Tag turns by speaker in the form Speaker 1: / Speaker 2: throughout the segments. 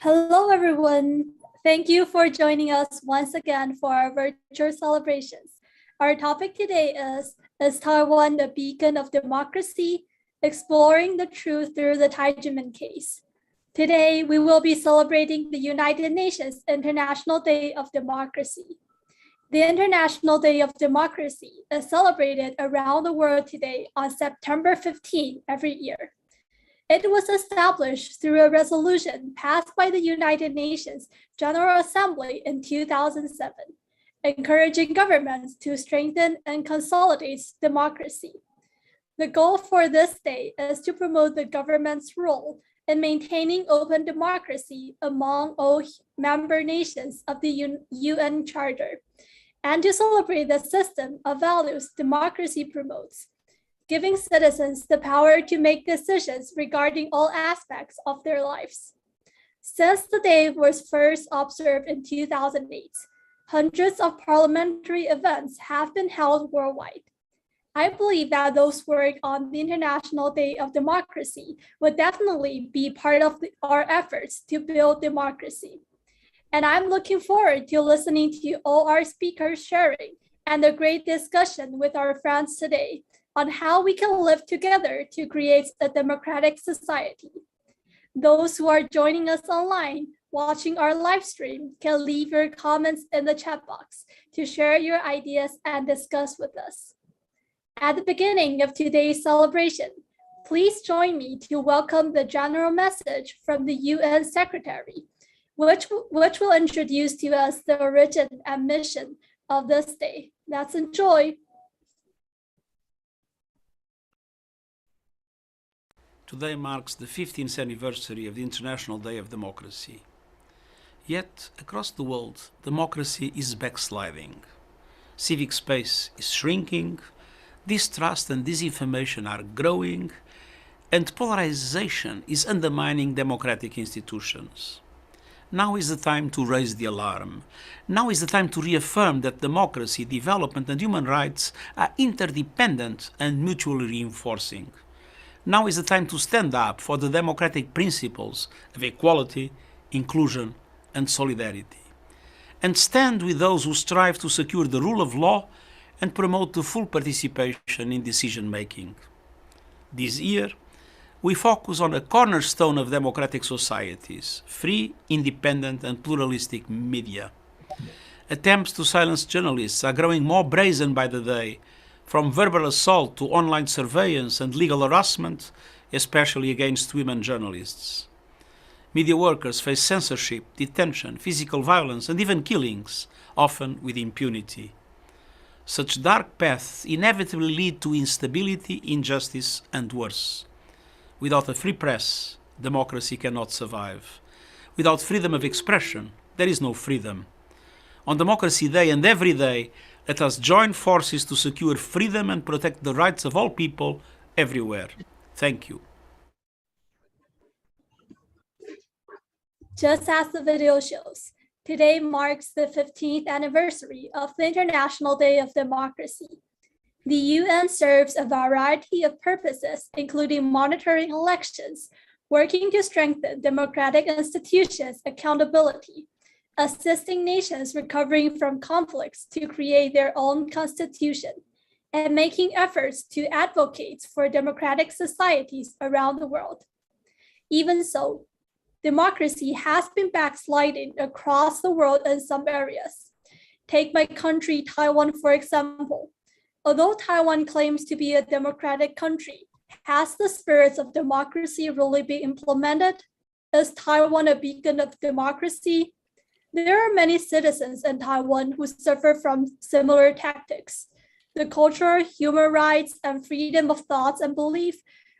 Speaker 1: Hello, everyone. Thank you for joining us once again for our virtual celebrations. Our topic today is Taiwan a beacon of democracy? Exploring the truth through the Tai Ji Men case. Today, we will be celebrating the United Nations International Day of Democracy. The International Day of Democracy is celebrated around the world today on September 15 every year. It was established through a resolution passed by the United Nations General Assembly in 2007, encouraging governments to strengthen and consolidate democracy. The goal for this day is to promote the government's role in maintaining open democracy among all member nations of the UN Charter, and to celebrate the system of values democracy promotes, giving citizens the power to make decisions regarding all aspects of their lives. Since the day was first observed in 2008, hundreds of parliamentary events have been held worldwide. I believe that those work on the International Day of Democracy would definitely be part of our efforts to build democracy. And I'm looking forward to listening to all our speakers sharing and the great discussion with our friends today on how we can live together to create a democratic society. Those who are joining us online, watching our live stream, can leave your comments in the chat box to share your ideas and discuss with us. At the beginning of today's celebration, please join me to welcome the general message from the UN Secretary, which will introduce to us the origin and mission of this day. Let's enjoy.
Speaker 2: Today marks the 15th anniversary of the International Day of Democracy. Yet, across the world, democracy is backsliding. Civic space is shrinking, distrust and disinformation are growing, and polarization is undermining democratic institutions. Now is the time to raise the alarm. Now is the time to reaffirm that democracy, development, and human rights are interdependent and mutually reinforcing. Now is the time to stand up for the democratic principles of equality, inclusion, and solidarity, and stand with those who strive to secure the rule of law and promote the full participation in decision-making. This year, we focus on a cornerstone of democratic societies: free, independent, and pluralistic media. Attempts to silence journalists are growing more brazen by the day, from verbal assault to online surveillance and legal harassment, especially against women journalists. Media workers face censorship, detention, physical violence, and even killings, often with impunity. Such dark paths inevitably lead to instability, injustice, and worse. Without a free press, democracy cannot survive. Without freedom of expression, there is no freedom. On Democracy Day and every day, let us join forces to secure freedom and protect the rights of all people everywhere. Thank you.
Speaker 1: Just as the video shows, today marks the 15th anniversary of the International Day of Democracy. The UN serves a variety of purposes, including monitoring elections, working to strengthen democratic institutions' accountability, assisting nations recovering from conflicts to create their own constitution, and making efforts to advocate for democratic societies around the world. Even so, democracy has been backsliding across the world in some areas. Take my country, Taiwan, for example. Although Taiwan claims to be a democratic country, has the spirits of democracy really been implemented? Is Taiwan a beacon of democracy? There are many citizens in Taiwan who suffer from similar tactics. The culture, human rights, and freedom of thoughts and belief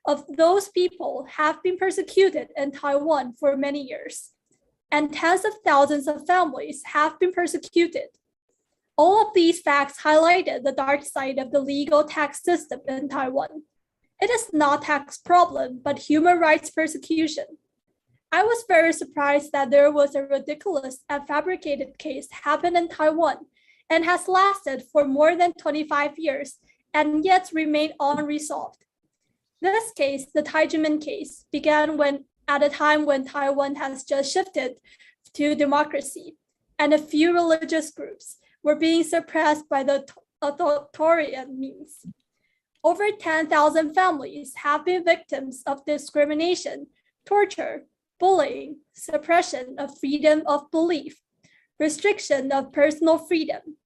Speaker 1: of those people have been persecuted in Taiwan for many years, and tens of thousands of families have been persecuted. All of these facts highlighted the dark side of the legal tax system in Taiwan. It is not tax problem, but human rights persecution. I was very surprised that there was a ridiculous and fabricated case happened in Taiwan and has lasted for more than 25 years and yet remained unresolved. This case, the Tai Ji Men case, began when at a time when Taiwan has just shifted to democracy, and a few religious groups were being suppressed by the authoritarian means. Over 10,000 families have been victims of discrimination, torture, bullying, suppression of freedom of belief, restriction of personal freedom,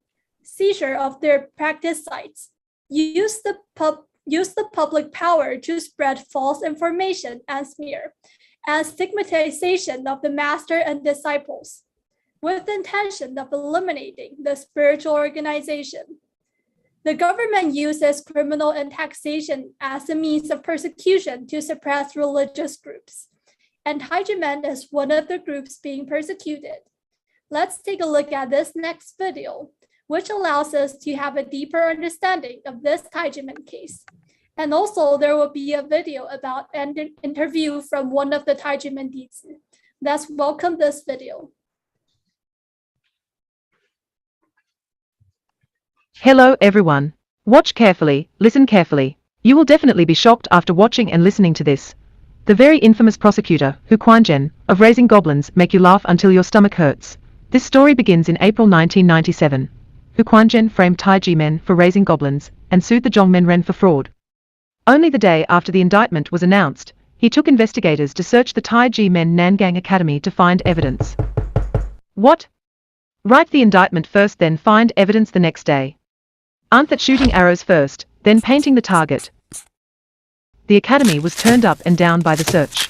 Speaker 1: seizure of their practice sites, use the public power to spread false information and smear, and stigmatization of the master and disciples, with the intention of eliminating the spiritual organization. The government uses criminal and taxation as a means of persecution to suppress religious groups, and Tai Ji Men is one of the groups being persecuted. Let's take a look at this next video, which allows us to have a deeper understanding of this Tai Ji Men case. And also, there will be a video about an interview from one of the Tai Ji Men Dizi. Let's welcome this video.
Speaker 3: Hello everyone. Watch carefully, listen carefully. You will definitely be shocked after watching and listening to this. The very infamous prosecutor, Hu Quanzhen, of raising goblins make you laugh until your stomach hurts. This story begins in April 1997. Hu Quanzhen framed Tai Ji Men for raising goblins and sued the Zhongmen for fraud. Only the day after the indictment was announced, he took investigators to search the Tai Ji Men Nangang Academy to find evidence. What? Write the indictment first, then find evidence the next day. Aren't that shooting arrows first, then painting the target? The academy was turned up and down by the search.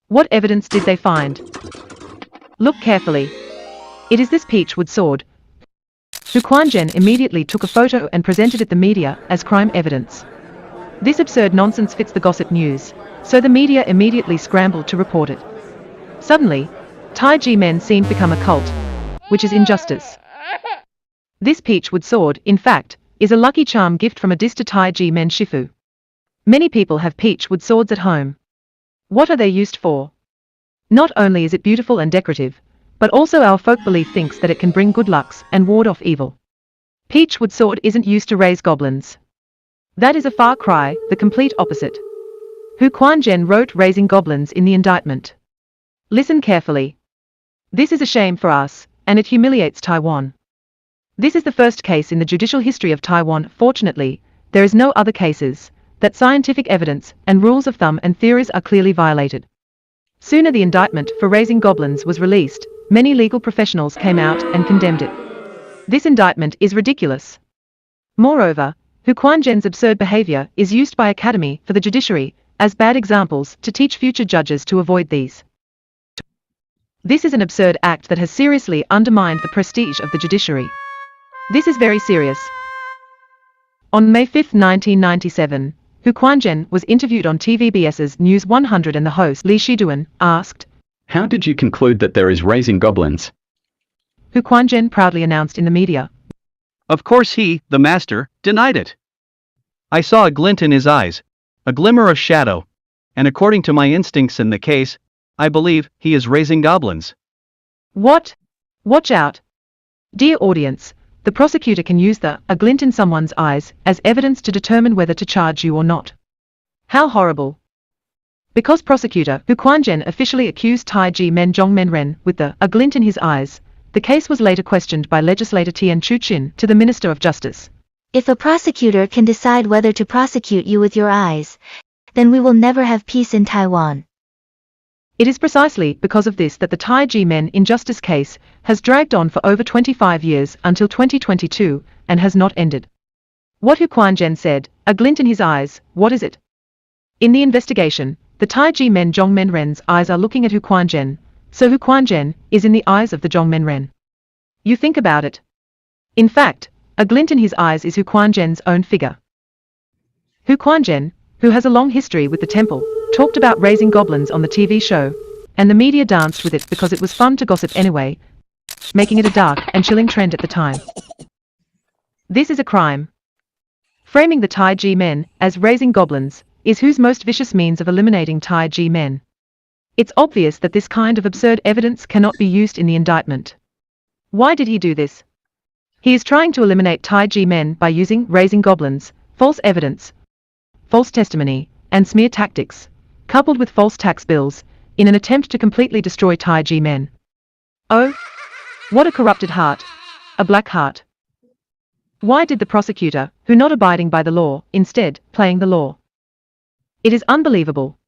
Speaker 3: What evidence did they find? Look carefully. It is this peachwood sword. Hu Quanzhen immediately took a photo and presented it to the media as crime evidence. This absurd nonsense fits the gossip news, so the media immediately scrambled to report it. Suddenly, Tai Ji Men seemed to become a cult, which is injustice. This peachwood sword, in fact, is a lucky charm gift from a distant Tai Ji Men Shifu. Many people have peachwood swords at home. What are they used for? Not only is it beautiful and decorative, but also our folk belief thinks that it can bring good lucks and ward off evil. Peachwood sword isn't used to raise goblins. That is a far cry, the complete opposite. Hu Quanzhen wrote raising goblins in the indictment. Listen carefully. This is a shame for us, and it humiliates Taiwan. This is the first case in the judicial history of Taiwan. Fortunately, there is no other cases that scientific evidence and rules of thumb and theories are clearly violated. Sooner the indictment for raising goblins was released, many legal professionals came out and condemned it. This indictment is ridiculous. Moreover, Hu Quanzhen's absurd behavior is used by Academy for the judiciary as bad examples to teach future judges to avoid these. This is an absurd act that has seriously undermined the prestige of the judiciary. This is very serious. On May 5, 1997, Hu Quanzhen was interviewed on TVBS's News 100 and the host Li Shiduan asked,
Speaker 4: "How did you conclude that there is raising goblins?"
Speaker 3: Hu Quanzhen proudly announced in the media,
Speaker 5: Of course he, the master, denied it. I saw a glint in his eyes, a glimmer of shadow, and according to my instincts in the case, I believe he is raising goblins.
Speaker 3: What? Watch out. Dear audience, the prosecutor can use a glint in someone's eyes as evidence to determine whether to charge you or not. How horrible. Because prosecutor Hu Quanzhen officially accused Tai Ji Men Zhongmen with a glint in his eyes, the case was later questioned by legislator Tian Chuqin to the Minister of Justice.
Speaker 6: If a prosecutor can decide whether to prosecute you with your eyes, then we will never have peace in Taiwan.
Speaker 3: It is precisely because of this that the Tai Ji Men injustice case has dragged on for over 25 years until 2022 and has not ended. What Hu Quanzhen said, a glint in his eyes, what is it? In the investigation, the Tai Ji Men Zhongmen eyes are looking at Hu Quanzhen, so Hu Quanzhen is in the eyes of the Zhongmen. You think about it. In fact, a glint in his eyes is Hu Quanzhen's own figure. Hu Quanzhen, who has a long history with the temple, talked about raising goblins on the TV show, and the media danced with it because it was fun to gossip anyway, making it a dark and chilling trend at the time. This is a crime. Framing the Tai Ji Men as raising goblins is Hu's most vicious means of eliminating Tai Ji Men. It's obvious that this kind of absurd evidence cannot be used in the indictment. Why did he do this? He is trying to eliminate Tai Ji Men by using raising goblins, false evidence, false testimony, and smear tactics, coupled with false tax bills, in an attempt to completely destroy Tai Ji Men. Oh, what a corrupted heart. A black heart. Why did the prosecutor, who not abiding by the law, instead, playing the law? It is unbelievable.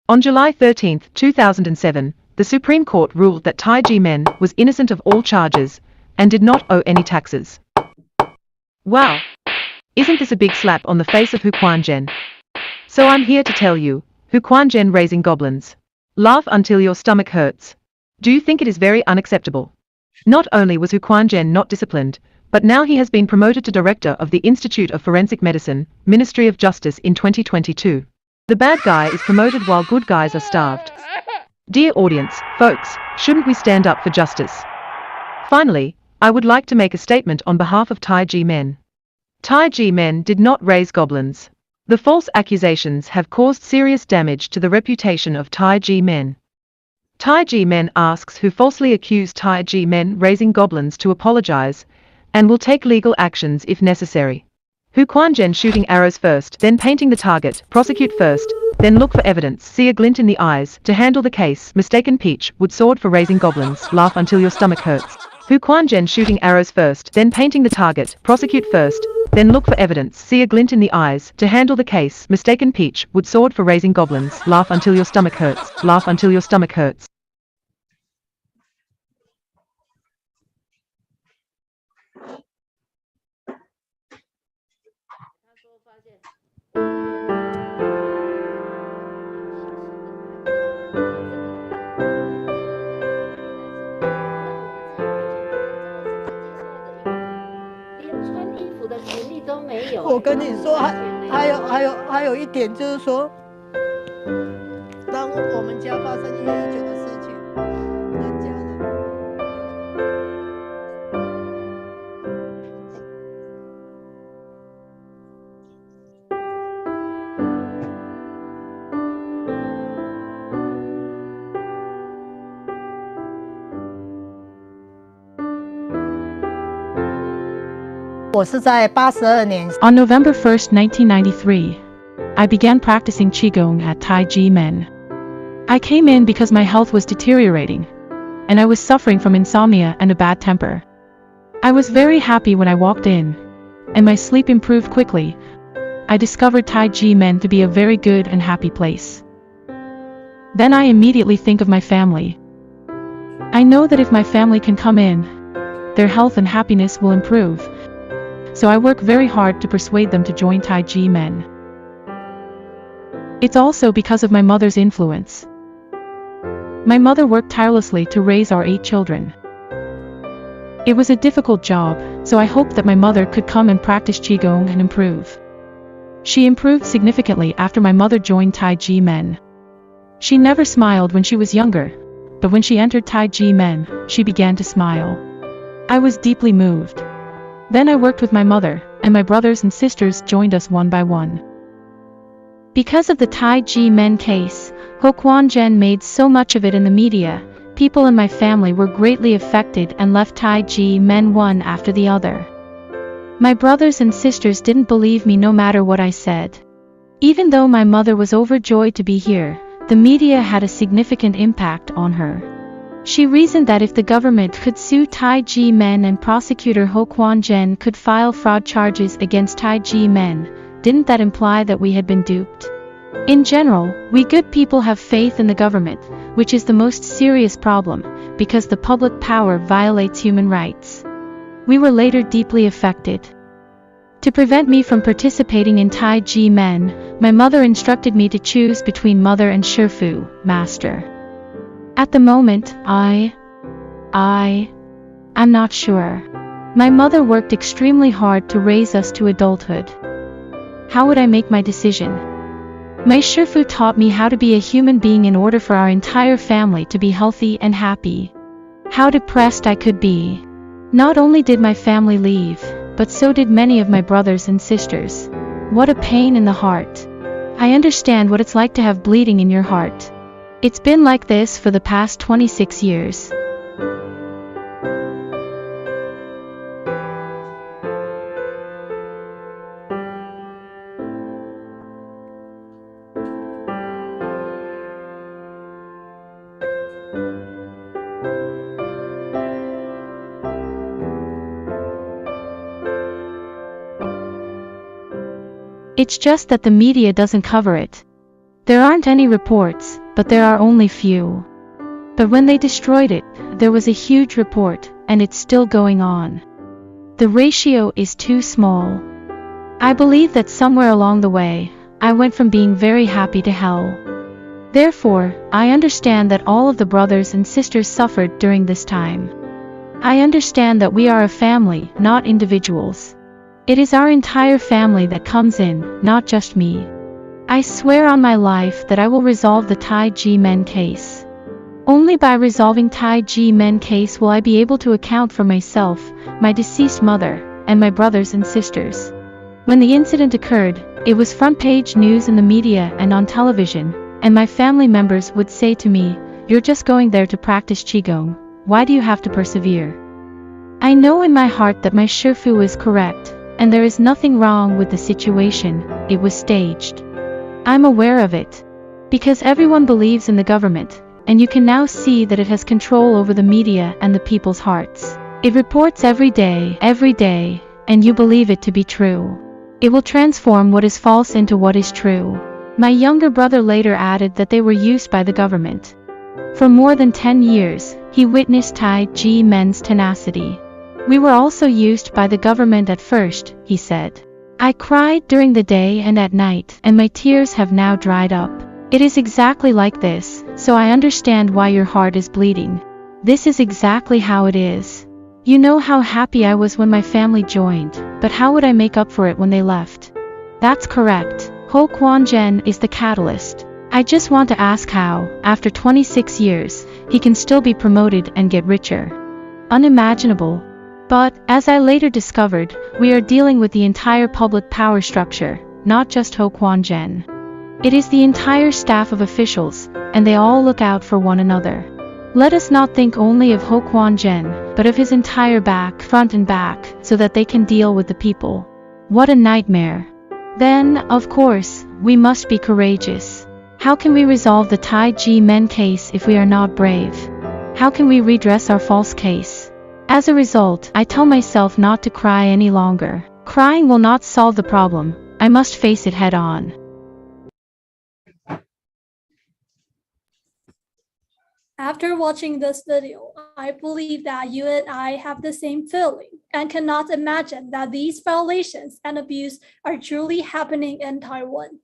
Speaker 3: On July 13, 2007, the Supreme Court ruled that Tai Ji Men was innocent of all charges and did not owe any taxes. Wow! Isn't this a big slap on the face of Hu Quan-jen? So I'm here to tell you, Hu Quan-jen raising goblins. Laugh until your stomach hurts. Do you think it is very unacceptable? Not only was Hu Quan-jen not disciplined, but now he has been promoted to Director of the Institute of Forensic Medicine, Ministry of Justice in 2022. The bad guy is promoted while good guys are starved. Dear audience, folks, shouldn't we stand up for justice? Finally, I would like to make a statement on behalf of Tai Ji Men. Tai Ji Men did not raise goblins. The false accusations have caused serious damage to the reputation of Tai Ji Men. Tai Ji Men asks who falsely accused Tai Ji Men raising goblins to apologize, and will take legal actions if necessary. Hu Quan-jen shooting arrows first, then painting the target, prosecute first, then look for evidence, see a glint in the eyes, to handle the case, mistaken peach, wood sword for raising goblins, laugh until your stomach hurts. Hu Quan-jen shooting arrows first, then painting the target, prosecute first, then look for evidence, see a glint in the eyes, to handle the case, mistaken peach, wood sword for raising goblins, laugh until your stomach hurts, laugh until your stomach hurts.
Speaker 7: 我跟你说，还有一点就是说，当我们家发生1月19的事情，人家我是在82年。
Speaker 8: On November 1st, 1993, I began practicing Qigong at Tai Ji Men. I came in because my health was deteriorating, and I was suffering from insomnia and a bad temper. I was very happy when I walked in, and my sleep improved quickly. I discovered Tai Ji Men to be a very good and happy place. Then I immediately think of my family. I know that if my family can come in, their health and happiness will improve. So I work very hard to persuade them to join Tai Ji Men. It's also because of my mother's influence. My mother worked tirelessly to raise our 8 children. It was a difficult job, so I hoped that my mother could come and practice Qigong and improve. She improved significantly after my mother joined Tai Ji Men. She never smiled when she was younger, but when she entered Tai Ji Men, she began to smile. I was deeply moved. Then I worked with my mother, and my brothers and sisters joined us one by one. Because of the Tai Ji Men case, Hu Quan-jen made so much of it in the media, people in my family were greatly affected and left Tai Ji Men one after the other. My brothers and sisters didn't believe me no matter what I said. Even though my mother was overjoyed to be here, the media had a significant impact on her. She reasoned that if the government could sue Tai Ji Men and prosecutor Hu Quan-jen could file fraud charges against Tai Ji Men, didn't that imply that we had been duped? In general, we good people have faith in the government, which is the most serious problem, because the public power violates human rights. We were later deeply affected. To prevent me from participating in Tai Ji Men, my mother instructed me to choose between mother and Shifu, master. At the moment, I'm not sure. My mother worked extremely hard to raise us to adulthood. How would I make my decision? My Shifu taught me how to be a human being in order for our entire family to be healthy and happy. How depressed I could be. Not only did my family leave, but so did many of my brothers and sisters. What a pain in the heart. I understand what it's like to have bleeding in your heart. It's been like this for the past 26 years. It's just that the media doesn't cover it. There aren't any reports, but there are only few. But when they destroyed it, there was a huge report, and it's still going on. The ratio is too small. I believe that somewhere along the way, I went from being very happy to hell. Therefore, I understand that all of the brothers and sisters suffered during this time. I understand that we are a family, not individuals. It is our entire family that comes in, not just me. I swear on my life that I will resolve the Tai Ji Men case. Only by resolving Tai Ji Men case will I be able to account for myself, my deceased mother, and my brothers and sisters. When the incident occurred, it was front page news in the media and on television, and my family members would say to me, "You're just going there to practice Qigong. Why do you have to persevere?" I know in my heart that my Shifu is correct, and there is nothing wrong with the situation. It was staged. I'm aware of it. Because everyone believes in the government, and you can now see that it has control over the media and the people's hearts. It reports every day, and you believe it to be true. It will transform what is false into what is true. My younger brother later added that they were used by the government. For more than 10 years, he witnessed Tai Ji Men's tenacity. We were also used by the government at first, he said. I cried during the day and at night, and my tears have now dried up. It is exactly like this, so I understand why your heart is bleeding. This is exactly how it is. You know how happy I was when my family joined, but how would I make up for it when they left? That's correct. Ho Quan Zhen is the catalyst. I just want to ask how, after 26 years, he can still be promoted and get richer. Unimaginable. But, as I later discovered, we are dealing with the entire public power structure, not just Ho Quan Zhen. It is the entire staff of officials, and they all look out for one another. Let us not think only of Ho Quan Zhen, but of his entire front and back, so that they can deal with the people. What a nightmare. Then, of course, we must be courageous. How can we resolve the Tai Ji Men case if we are not brave? How can we redress our false case? As a result, I tell myself not to cry any longer. Crying will not solve the problem. I must face it head on.
Speaker 1: After watching this video, I believe that you and I have the same feeling and cannot imagine that these violations and abuse are truly happening in Taiwan.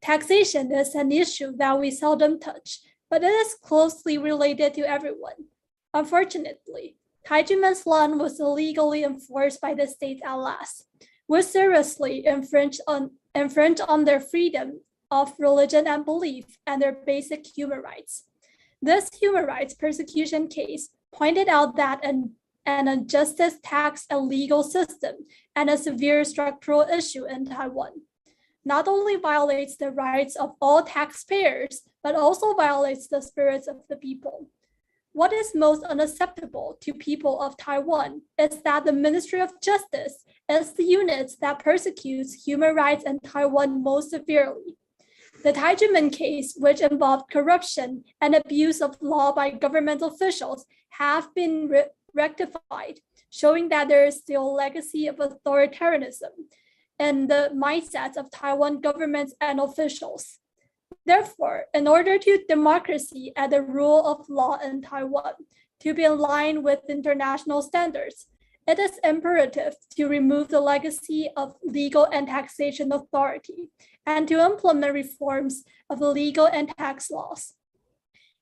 Speaker 1: Taxation is an issue that we seldom touch, but it is closely related to everyone. Unfortunately, Tai Ji Men's law was illegally enforced by the state at last, which seriously infringed on their freedom of religion and belief and their basic human rights. This human rights persecution case pointed out that an injustice tax and legal system and a severe structural issue in Taiwan not only violates the rights of all taxpayers, but also violates the spirits of the people. What is most unacceptable to people of Taiwan is that the Ministry of Justice is the unit that persecutes human rights in Taiwan most severely. The Tai Ji Men case, which involved corruption and abuse of law by government officials, have been rectified, showing that there is still a legacy of authoritarianism in the mindsets of Taiwan governments and officials. Therefore, in order to democracy and the rule of law in Taiwan to be in line with international standards, it is imperative to remove the legacy of legal and taxation authority and to implement reforms of the legal and tax laws.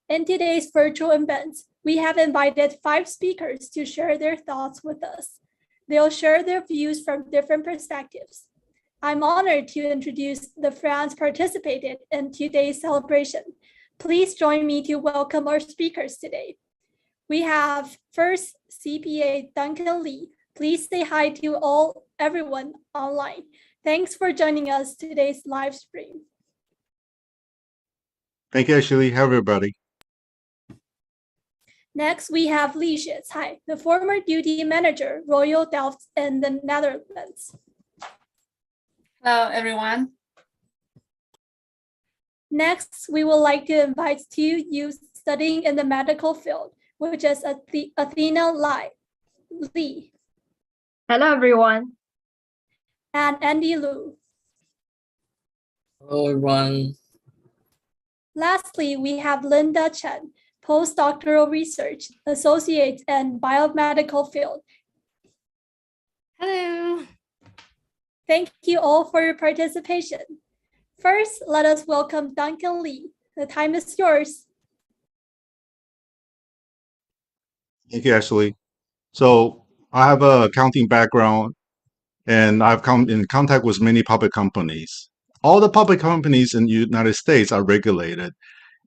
Speaker 1: In today's virtual event, we have invited 5 speakers to share their thoughts with us. They'll share their views from different perspectives. I'm honored to introduce the friends participated in today's celebration. Please join me to welcome our speakers today. We have first CPA Duncan Lee. Please say hi to everyone online. Thanks for joining us today's live stream.
Speaker 9: Thank you, Ashley. Hi, everybody.
Speaker 1: Next, we have Li Xuecai, the former duty manager, Royal Delft in the Netherlands.
Speaker 10: Hello, everyone.
Speaker 1: Next, we would like to invite 2 youths studying in the medical field, which is Athena Lee.
Speaker 11: Hello, everyone.
Speaker 1: And Andy Lu.
Speaker 11: Hello, everyone.
Speaker 1: Lastly, we have Linda Chen, postdoctoral research associate in biomedical field.
Speaker 12: Hello.
Speaker 1: Thank you all for your participation. First, let us welcome Duncan Lee. The time is yours.
Speaker 9: Thank you, Ashley. So I have a accounting background and I've come in contact with many public companies. All the public companies in the United States are regulated,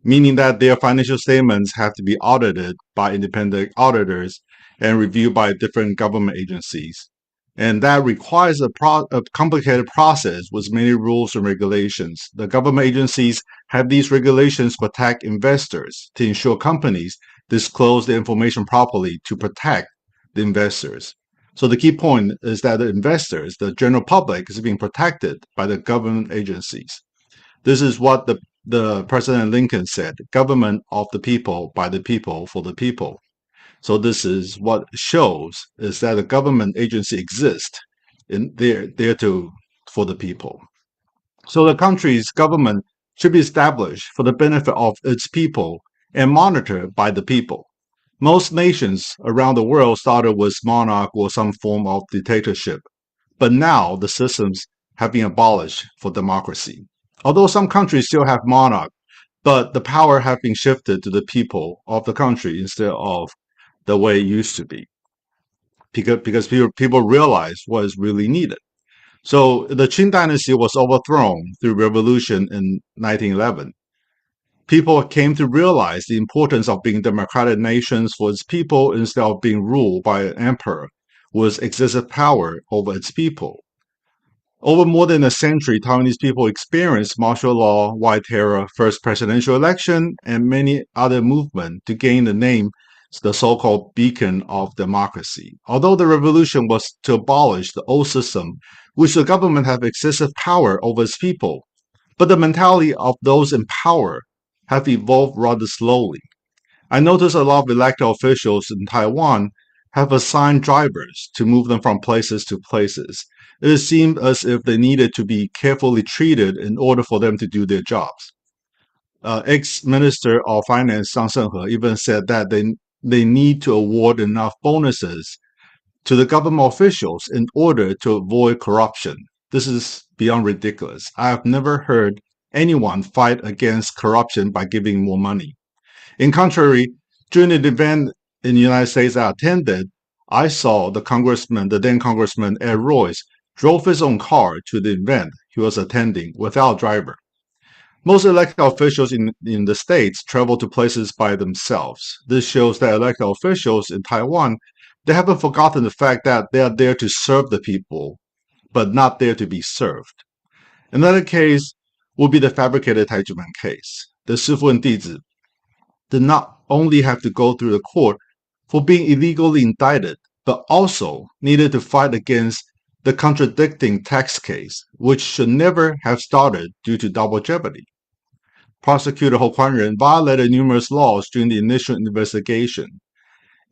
Speaker 9: meaning that their financial statements have to be audited by independent auditors and reviewed by different government agencies. And that requires a complicated process with many rules and regulations. The government agencies have these regulations to protect investors, to ensure companies disclose the information properly to protect the investors. So the key point is that the investors, the general public, is being protected by the government agencies. This is what the President Lincoln said, government of the people, by the people, for the people. So this is what shows is that a government agency exists in there for the people. So the country's government should be established for the benefit of its people and monitored by the people. Most nations around the world started with monarch or some form of dictatorship, but now the systems have been abolished for democracy. Although some countries still have monarch, but the power have been shifted to the people of the country instead of the way it used to be, because people realize what is really needed. So the Qing dynasty was overthrown through revolution in 1911. People came to realize the importance of being democratic nations for its people instead of being ruled by an emperor with excessive power over its people. Over more than a century, Taiwanese people experienced martial law, white terror, first presidential election, and many other movements to gain the name, the so-called beacon of democracy. Although the revolution was to abolish the old system, which the government had excessive power over its people, but the mentality of those in power have evolved rather slowly. I noticed a lot of elected officials in Taiwan have assigned drivers to move them from places to places. It seemed as if they needed to be carefully treated in order for them to do their jobs. Ex-Minister of Finance Zhang Shenghe even said that they need to award enough bonuses to the government officials in order to avoid corruption. This is beyond ridiculous. I have never heard anyone fight against corruption by giving more money. In contrary, during an event in the United States I attended, I saw the then Congressman Ed Royce, drove his own car to the event he was attending without a driver. Most elected officials in the States travel to places by themselves. This shows that elected officials in Taiwan, they haven't forgotten the fact that they are there to serve the people, but not there to be served. Another case would be the fabricated Tai Ji Men case. The Shifu and Dizi did not only have to go through the court for being illegally indicted, but also needed to fight against the contradicting tax case, which should never have started due to double jeopardy. Prosecutor Ho Kuan-ren violated numerous laws during the initial investigation.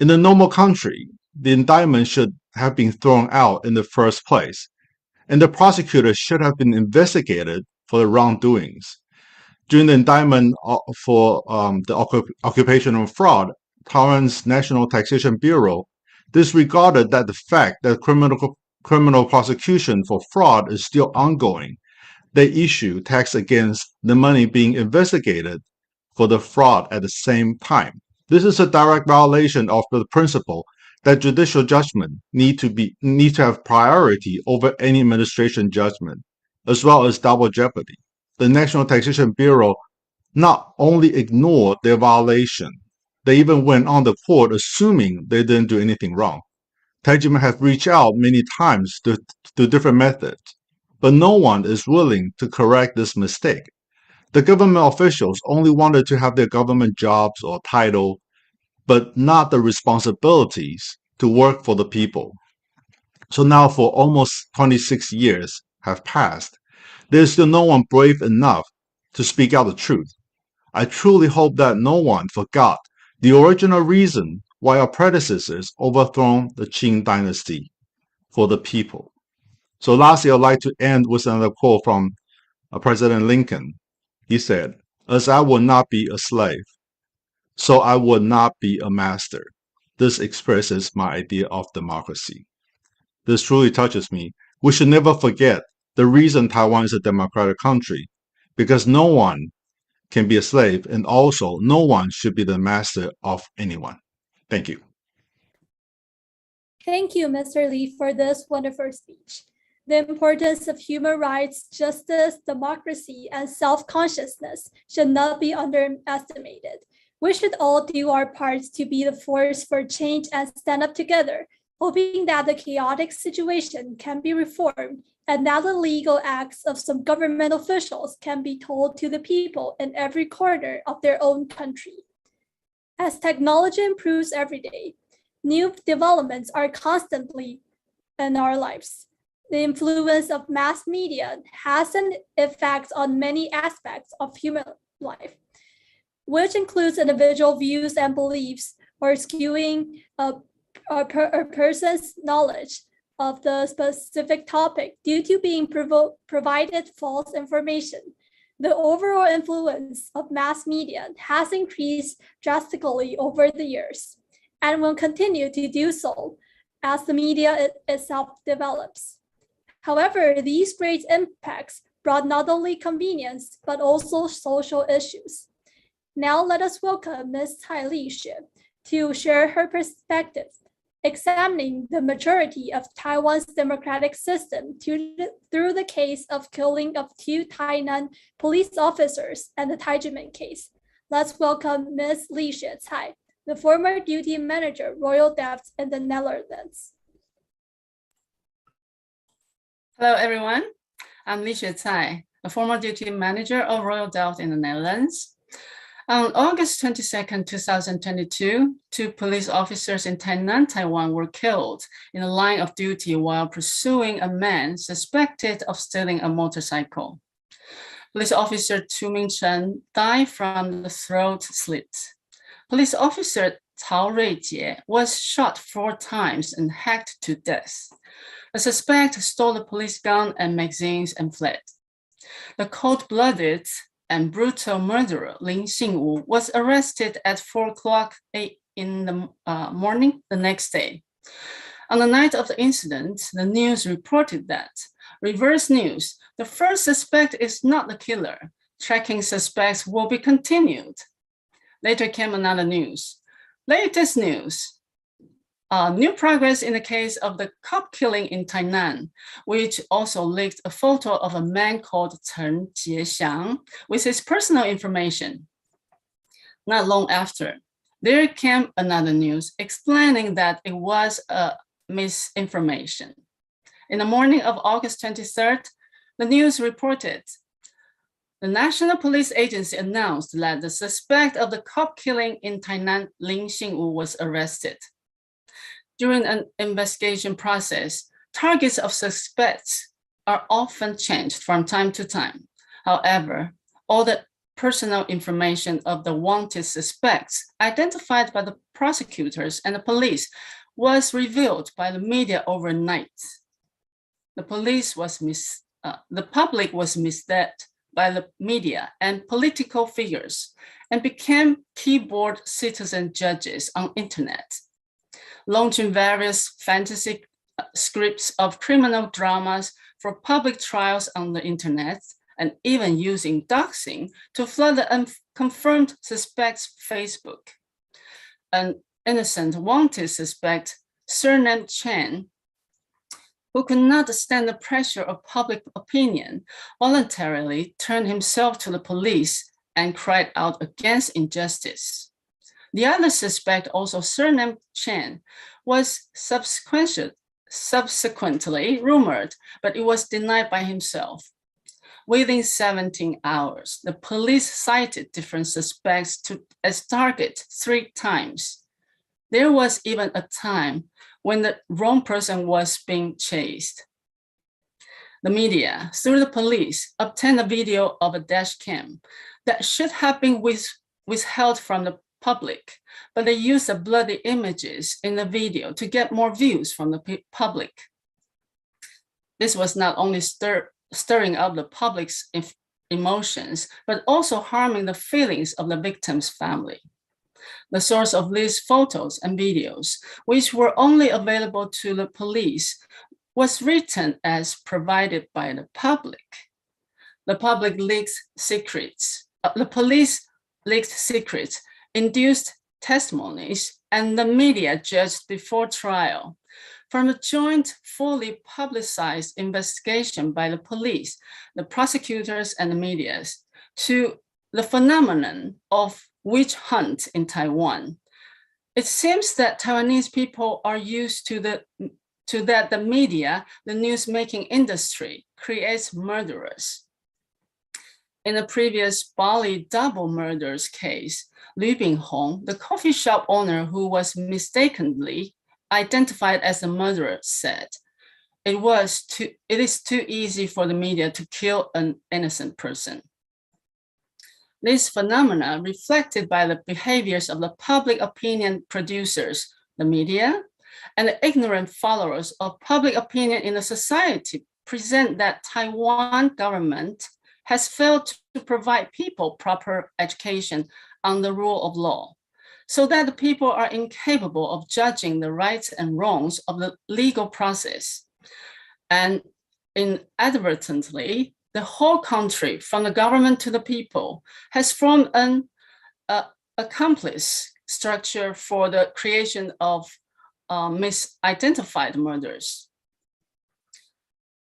Speaker 9: In a normal country, the indictment should have been thrown out in the first place, and the prosecutor should have been investigated for the wrongdoings. During the indictment for the occupational fraud, Taiwan's National Taxation Bureau disregarded the fact that criminal prosecution for fraud is still ongoing. They issue tax against the money being investigated for the fraud at the same time. This is a direct violation of the principle that judicial judgment need to have priority over any administration judgment, as well as double jeopardy. The National Taxation Bureau not only ignored their violation, they even went on the court assuming they didn't do anything wrong. Tai Ji Men have reached out many times to different methods, but no one is willing to correct this mistake. The government officials only wanted to have their government jobs or title, but not the responsibilities to work for the people. So now for almost 26 years have passed, there's still no one brave enough to speak out the truth. I truly hope that no one forgot the original reason why our predecessors overthrown the Qing dynasty for the people. So lastly, I'd like to end with another quote from President Lincoln. He said, "As I will not be a slave, so I will not be a master." This expresses my idea of democracy. This truly touches me. We should never forget the reason Taiwan is a democratic country, because no one can be a slave, and also no one should be the master of anyone. Thank you.
Speaker 1: Thank you, Mr. Lee, for this wonderful speech. The importance of human rights, justice, democracy, and self-consciousness should not be underestimated. We should all do our parts to be the force for change and stand up together, hoping that the chaotic situation can be reformed and that the legal acts of some government officials can be told to the people in every corner of their own country. As technology improves every day, new developments are constantly in our lives. The influence of mass media has an effect on many aspects of human life, which includes individual views and beliefs or skewing a person's knowledge of the specific topic due to being provided false information. The overall influence of mass media has increased drastically over the years and will continue to do so as the media itself develops. However, these great impacts brought not only convenience, but also social issues. Now let us welcome Ms. Tai Ji Men to share her perspective, examining the maturity of Taiwan's democratic system through the case of killing of 2 Tainan police officers and the Tai Ji Men case. Let's welcome Ms. Li Xuecai, the former duty manager, Royal Delft in the Netherlands.
Speaker 10: Hello, everyone. I'm Li Xuecai, a former duty manager of Royal Delft in the Netherlands. On August 22, 2022, 2 police officers in Tainan, Taiwan were killed in the line of duty while pursuing a man suspected of stealing a motorcycle. Police officer Tu Mingchen died from the throat slit. Police officer Cao Ruijie was shot 4 times and hacked to death. The suspect stole the police gun and magazines and fled. The cold-blooded and brutal murderer Lin Xingwu was arrested at 4 o'clock in the morning the next day. On the night of the incident, the news reported that, reverse news, the first suspect is not the killer. Tracking suspects will be continued. Later came another news. Latest news. New progress in the case of the cop killing in Tainan, which also leaked a photo of a man called Chen Jiexiang with his personal information. Not long after, there came another news explaining that it was a misinformation. In the morning of August 23rd, the news reported the National Police Agency announced that the suspect of the cop killing in Tainan, Lin Xingwu, was arrested. During an investigation process, targets of suspects are often changed from time to time. However, all the personal information of the wanted suspects identified by the prosecutors and the police was revealed by the media overnight. The public was misled by the media and political figures and became keyboard citizen judges on internet, launching various fantasy scripts of criminal dramas for public trials on the internet, and even using doxing to flood the unconfirmed suspect's Facebook. An innocent wanted suspect, surnamed Chen, who could not stand the pressure of public opinion, voluntarily turned himself to the police and cried out against injustice. The other suspect, also surnamed Chen, was subsequently rumored, but it was denied by himself. Within 17 hours, the police cited different suspects as target 3 times. There was even a time when the wrong person was being chased. The media, through the police, obtained a video of a dash cam that should have been withheld from the public, but they used the bloody images in the video to get more views from the public. This was not only stirred stirring up the public's emotions, but also harming the feelings of the victim's family. The source of these photos and videos, which were only available to the police, was written as provided by the public. The public leaked secrets. The police leaked secrets, induced testimonies, and the media judged before trial. From a joint, fully publicized investigation by the police, the prosecutors, and the media, to the phenomenon of witch hunt in Taiwan, it seems that Taiwanese people are used to that the media, the news-making industry, creates murderers. In the previous Bali double murders case, Liu Binghong, the coffee shop owner who was mistakenly identified as the murderer, said, it is too easy for the media to kill an innocent person. This phenomena reflected by the behaviors of the public opinion producers, the media, and the ignorant followers of public opinion in the society present that Taiwan government has failed to provide people proper education on the rule of law, so that the people are incapable of judging the rights and wrongs of the legal process. And inadvertently, the whole country, from the government to the people, has formed an accomplice structure for the creation of misidentified murders.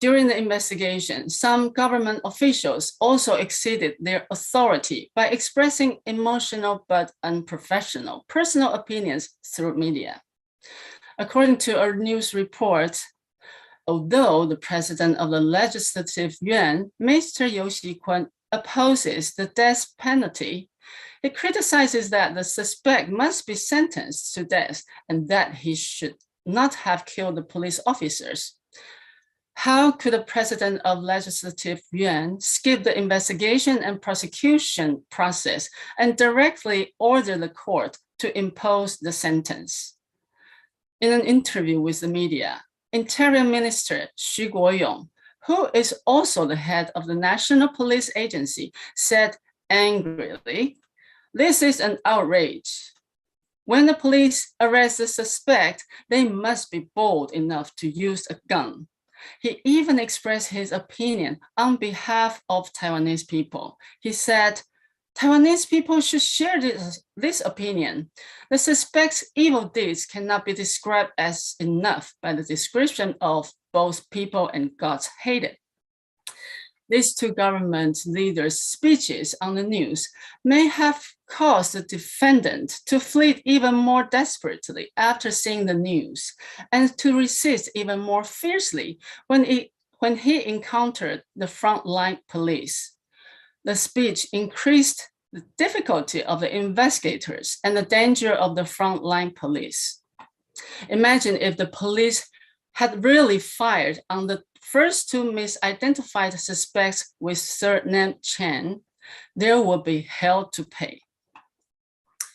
Speaker 10: During the investigation, some government officials also exceeded their authority by expressing emotional but unprofessional personal opinions through media. According to a news report, although the president of the Legislative Yuan, Mr. You Xikun, opposes the death penalty, he criticizes that the suspect must be sentenced to death and that he should not have killed the police officers. How could the president of Legislative Yuan skip the investigation and prosecution process and directly order the court to impose the sentence? In an interview with the media, Interior Minister Xu Guoyong, who is also the head of the National Police Agency, said angrily, "This is an outrage. When the police arrest the suspect, they must be bold enough to use a gun." He even expressed his opinion on behalf of Taiwanese people. He said, Taiwanese people should share this opinion. The suspect's evil deeds cannot be described as enough by the description of both people and gods hated. These two government leaders' speeches on the news may have caused the defendant to flee even more desperately after seeing the news and to resist even more fiercely when he encountered the frontline police. The speech increased the difficulty of the investigators and the danger of the frontline police. Imagine if the police had really fired on the first two misidentified suspects with surname Chen, there would be hell to pay.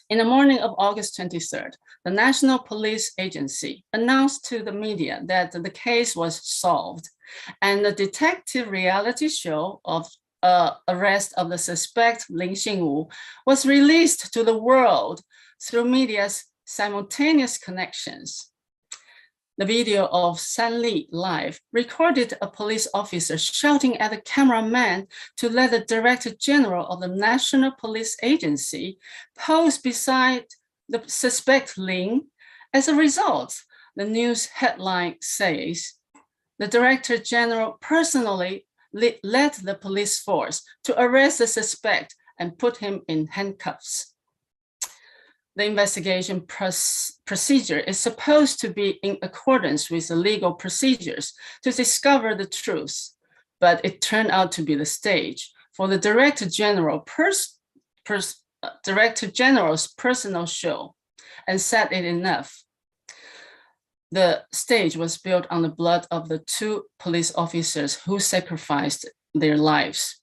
Speaker 10: In the morning of August 23rd, the National Police Agency announced to the media that the case was solved, and the detective reality show of arrest of the suspect Lin Xingwu was released to the world through media's simultaneous connections. The video of San Li Live recorded a police officer shouting at the cameraman to let the Director General of the National Police Agency pose beside the suspect Lin. As a result, the news headline says, the Director General personally led the police force to arrest the suspect and put him in handcuffs. The investigation procedure is supposed to be in accordance with the legal procedures to discover the truth, but it turned out to be the stage for the Director General's personal show, and said it enough. The stage was built on the blood of the two police officers who sacrificed their lives.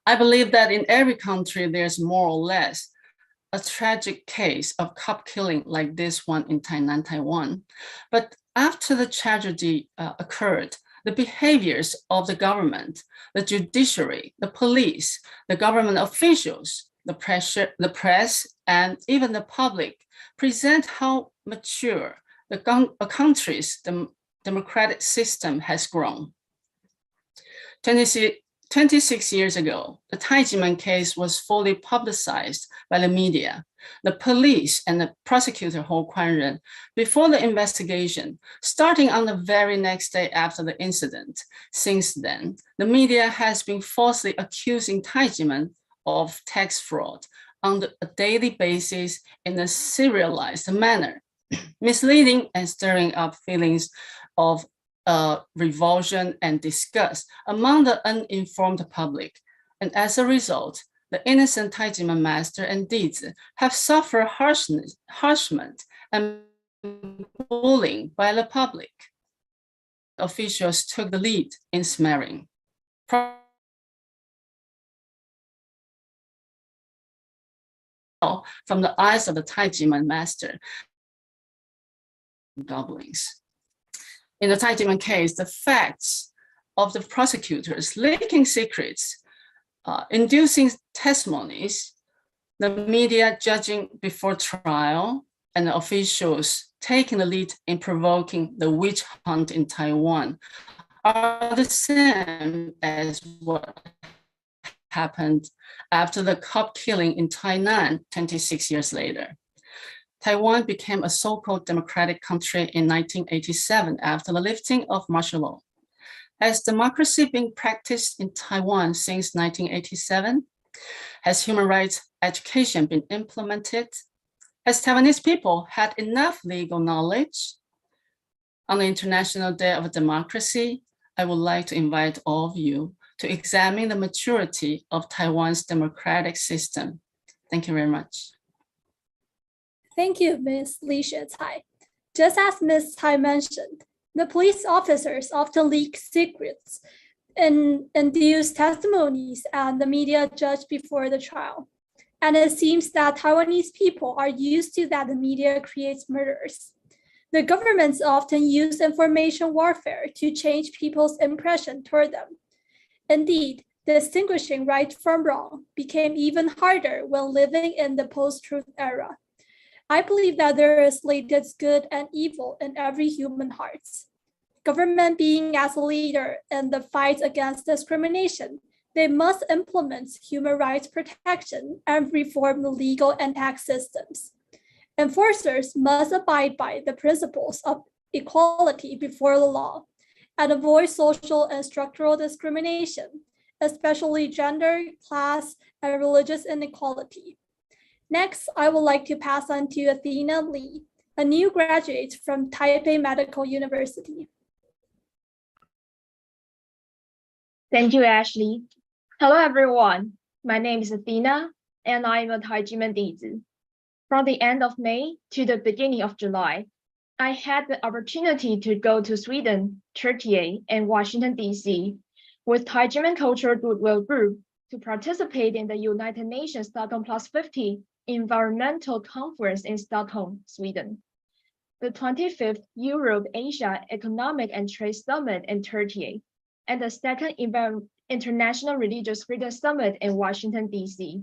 Speaker 10: I believe that in every country, there's more or less a tragic case of cop killing like this one in Tainan, Taiwan. But after the tragedy occurred, the behaviors of the government, the judiciary, the police, the government officials, the press, and even the public present how mature a country's democratic system has grown. 26 years ago, the Tai Ji Men case was fully publicized by the media. The police and the prosecutor Ho Kuan-ren, before the investigation, starting on the very next day after the incident. Since then, the media has been falsely accusing Tai Ji Men of tax fraud on a daily basis in a serialized manner, misleading and stirring up feelings of revulsion and disgust among the uninformed public. And as a result, the innocent Tai Ji Men master and deeds have suffered harshment and bullying by the public. Officials took the lead in smearing. From the eyes of the Tai Ji Men master, goblins. In the Tai Ji Men case, the facts of the prosecutors leaking secrets, inducing testimonies, the media judging before trial, and the officials taking the lead in provoking the witch hunt in Taiwan are the same as what happened after the cop killing in Tainan 26 years later. Taiwan became a so-called democratic country in 1987 after the lifting of martial law. Has democracy been practiced in Taiwan since 1987? Has human rights education been implemented? Has Taiwanese people had enough legal knowledge? On the International Day of Democracy, I would like to invite all of you to examine the maturity of Taiwan's democratic system. Thank you very much.
Speaker 1: Thank you, Ms. Li Xuecai. Just as Ms. Tsai mentioned, the police officers often leak secrets and induce testimonies, and the media judge before the trial. And it seems that Taiwanese people are used to that the media creates murders. The governments often use information warfare to change people's impression toward them. Indeed, distinguishing right from wrong became even harder when living in the post-truth era. I believe that there is latent good and evil in every human heart. Government being as a leader in the fight against discrimination, they must implement human rights protection and reform the legal and tax systems. Enforcers must abide by the principles of equality before the law and avoid social and structural discrimination, especially gender, class, and religious inequality. Next, I would like to pass on to Athena Lee, a new graduate from Taipei Medical University.
Speaker 11: Thank you, Ashley. Hello, everyone. My name is Athena, and I'm a Tai Ji Men Dizi. From the end of May to the beginning of July, I had the opportunity to go to Sweden, Turkey, and Washington, D.C. with Tai Ji Men Cultural Goodwill Group to participate in the United Nations Stockholm Plus 50 Environmental Conference in Stockholm, Sweden, the 25th Europe-Asia Economic and Trade Summit in Turkey, and the second International Religious Freedom Summit in Washington, D.C.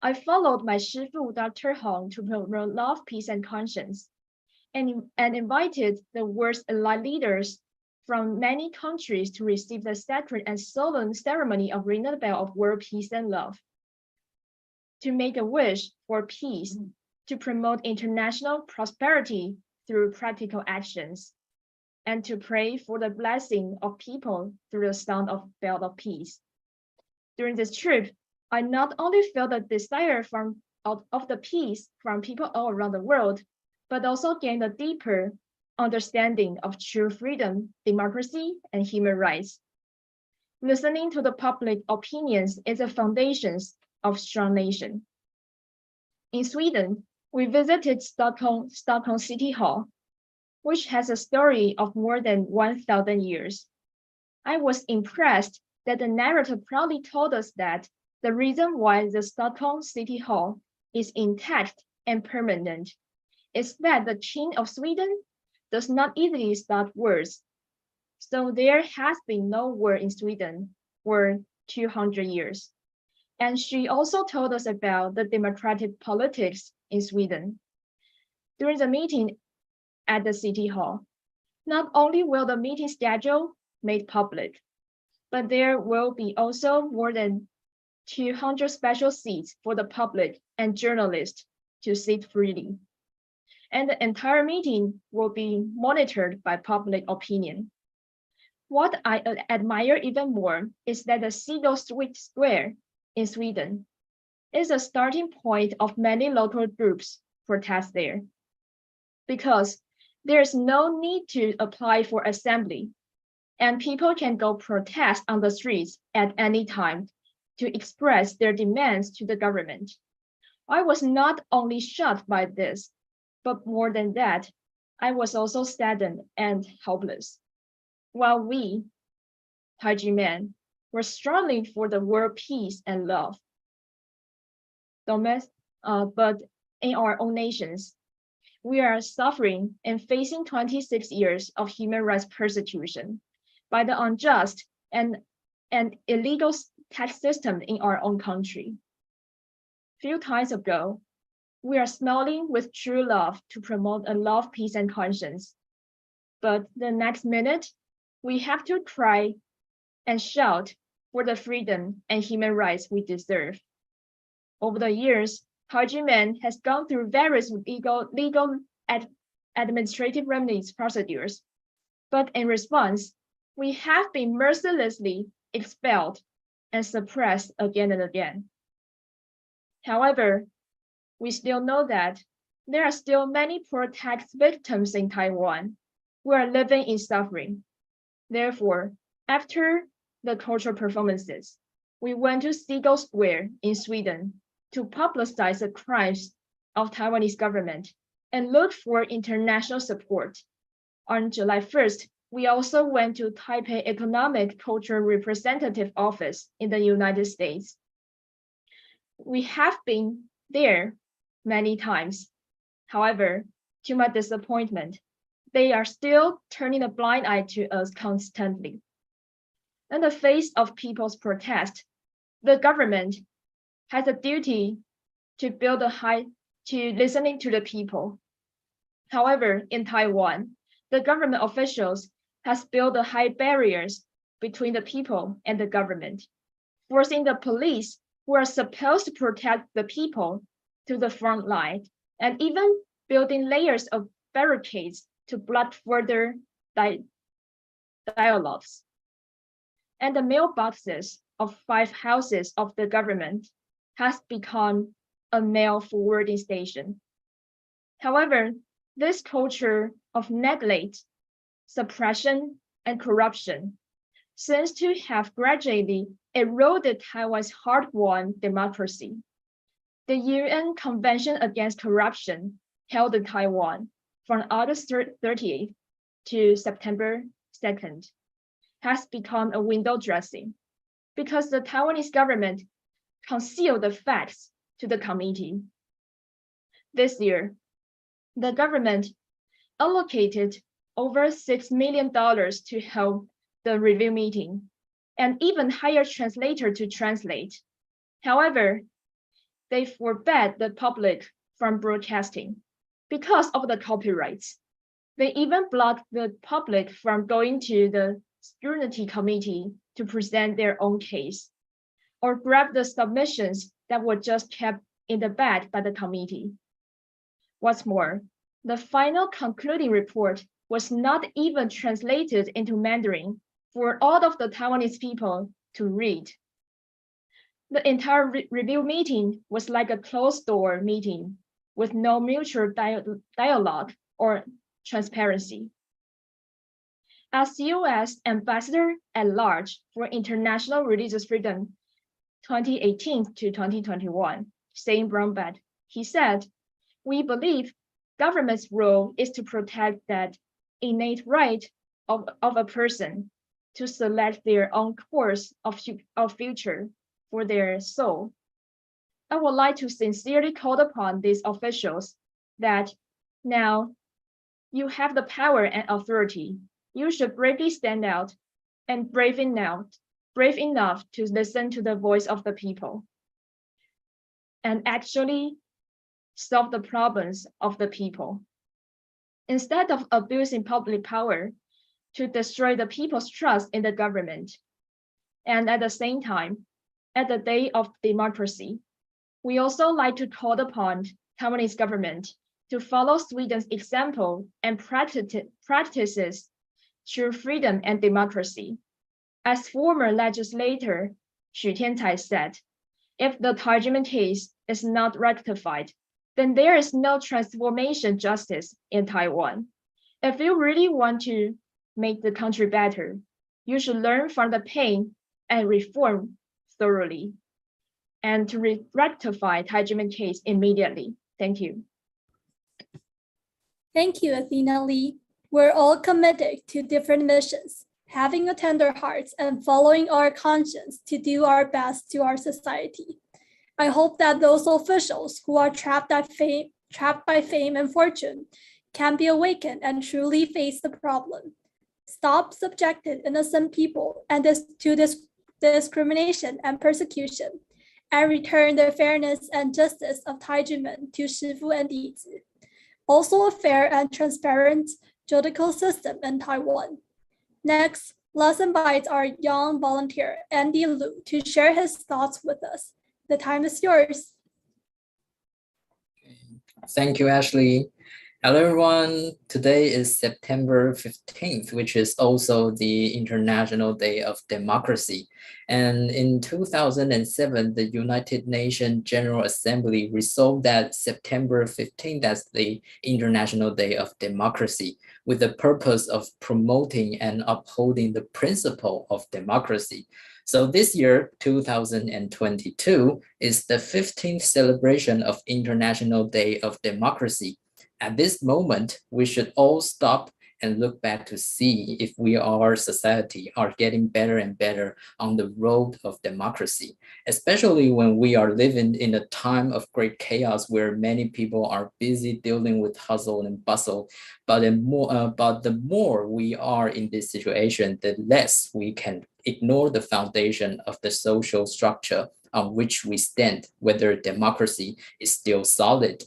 Speaker 11: I followed my Shifu, Dr. Hong, to promote love, peace, and conscience, and invited the world's elite leaders from many countries to receive the sacred and solemn ceremony of ringing the bell of world peace and love, to make a wish for peace, to promote international prosperity through practical actions, and to pray for the blessing of people through the sound of bell of peace. During this trip, I not only felt the desire of the peace from people all around the world, but also gained a deeper understanding of true freedom, democracy, and human rights. Listening to the public opinions is the foundations of strong nation. In Sweden, we visited Stockholm City Hall, which has a story of more than 1,000 years. I was impressed that the narrator proudly told us that the reason why the Stockholm City Hall is intact and permanent is that the King of Sweden does not easily start wars. So there has been no war in Sweden for 200 years. And she also told us about the democratic politics in Sweden. During the meeting at the City Hall, not only will the meeting schedule made public, but there will be also more than 200 special seats for the public and journalists to sit freely. And the entire meeting will be monitored by public opinion. What I admire even more is that the Seagull Square in Sweden is a starting point of many local groups protest there. Because there's no need to apply for assembly, and people can go protest on the streets at any time to express their demands to the government. I was not only shocked by this, but more than that, I was also saddened and helpless. While we, Tai Ji Men, were struggling for the world peace and love. But in our own nations, we are suffering and facing 26 years of human rights persecution by the unjust and illegal tax system in our own country. Few times ago, we are smiling with true love to promote a love, peace, and conscience. But the next minute, we have to cry and shout for the freedom and human rights we deserve. Over the years, Tai Ji Men has gone through various legal administrative remedies procedures, but in response, we have been mercilessly expelled and suppressed again and again. However, we still know that there are still many poor tax victims in Taiwan who are living in suffering. Therefore, after the cultural performances, we went to Seagull Square in Sweden to publicize the crimes of Taiwanese government and look for international support. On July 1st, we also went to Taipei Economic Cultural Representative Office in the United States. We have been there many times. However, to my disappointment, they are still turning a blind eye to us constantly. In the face of people's protest, the government has a duty to listening to the people. However, in Taiwan, the government officials has built the high barriers between the people and the government, forcing the police who are supposed to protect the people to the front line, and even building layers of barricades to block further dialogues. And the mailboxes of 5 houses of the government has become a mail forwarding station. However, this culture of neglect, suppression, and corruption seems to have gradually eroded Taiwan's hard-won democracy. The UN Convention Against Corruption held in Taiwan from August 30th to September 2nd has become a window dressing because the Taiwanese government concealed the facts to the committee. This year, the government allocated over $6 million to hold the review meeting and even hired a translator to translate. However, they forbade the public from broadcasting because of the copyrights. They even blocked the public from going to the scrutiny committee to present their own case, or grab the submissions that were just kept in the bag by the committee. What's more, the final concluding report was not even translated into Mandarin for all of the Taiwanese people to read. The entire review meeting was like a closed-door meeting with no mutual dialogue or transparency. As U.S. Ambassador at Large for International Religious Freedom 2018 to 2021, Shane Brownback, he said, "We believe government's role is to protect that innate right of a person to select their own course of future for their soul. I would like to sincerely call upon these officials that now you have the power and authority. you should bravely stand out and brave enough to listen to the voice of the people and actually solve the problems of the people. Instead of abusing public power to destroy the people's trust in the government. And at the same time, at the day of democracy, we also like to call upon Taiwanese government to follow Sweden's example and practices true freedom and democracy. As former legislator Xu Tiancai said, if the Tai Ji Men case is not rectified, then there is no transformation justice in Taiwan. If you really want to make the country better, you should learn from the pain and reform thoroughly and to rectify Tai Ji Men case immediately. Thank you.
Speaker 1: Thank you, Athena Lee. We're all committed to different missions, having a tender heart and following our conscience to do our best to our society. I hope that those officials who are trapped by fame and fortune can be awakened and truly face the problem. Stop subjecting innocent people to discrimination and persecution, and return the fairness and justice of Tai Ji Men to Shifu and Dizi. Also a fair and transparent judicial system in Taiwan. Next, let's invite our young volunteer, Andy Liu, to share his thoughts with us. The time is yours.
Speaker 12: Thank you, Ashley. Hello, everyone. Today is September 15th, which is also the International Day of Democracy. And in 2007, the United Nations General Assembly resolved that September 15th as the International Day of Democracy, with the purpose of promoting and upholding the principle of democracy. So this year, 2022, is the 15th celebration of International Day of Democracy. At this moment, we should all stop and look back to see if we, our society, are getting better and better on the road of democracy, especially when we are living in a time of great chaos where many people are busy dealing with hustle and bustle. But the more we are in this situation, the less we can ignore the foundation of the social structure on which we stand, whether democracy is still solid.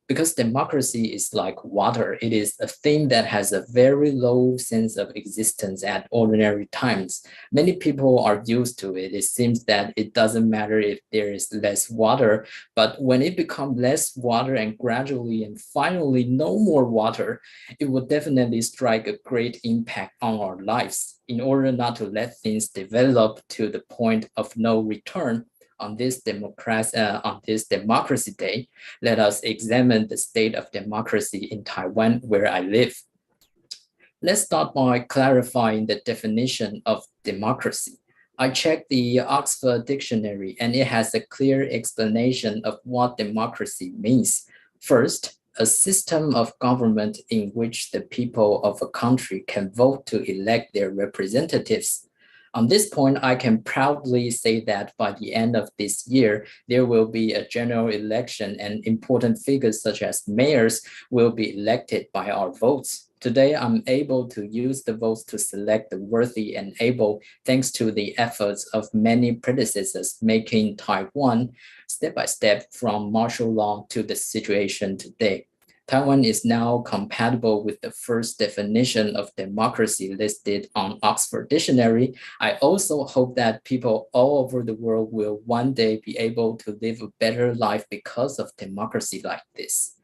Speaker 12: Because democracy is like water. It is a thing that has a very low sense of existence at ordinary times. Many people are used to it. It seems that it doesn't matter if there is less water, but when it becomes less water and gradually and finally no more water, it will definitely strike a great impact on our lives. In order not to let things develop to the point of no return, on this Democracy Day, let us examine the state of democracy in Taiwan, where I live. Let's start by clarifying the definition of democracy. I checked the Oxford Dictionary, and it has a clear explanation of what democracy means. First, a system of government in which the people of a country can vote to elect their representatives. On this point, I can proudly say that by the end of this year, there will be a general election and important figures such as mayors will be elected by our votes. Today, I'm able to use the votes to select the worthy and able, thanks to the efforts of many predecessors, making Taiwan step by step from martial law to the situation today. Taiwan is now compatible with the first definition of democracy listed on Oxford Dictionary. I also hope that people all over the world will one day be able to live a better life because of democracy like this.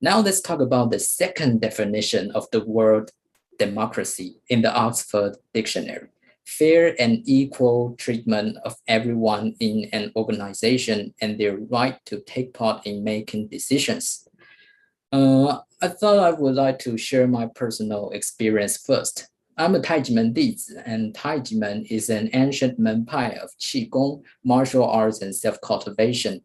Speaker 12: Now let's talk about the second definition of the word democracy in the Oxford Dictionary. Fair and equal treatment of everyone in an organization and their right to take part in making decisions. I thought I would like to share my personal experience first. I'm a Tai Ji Men Dizi, and Tai Ji Men is an ancient Menpai of Qigong, martial arts, and self-cultivation.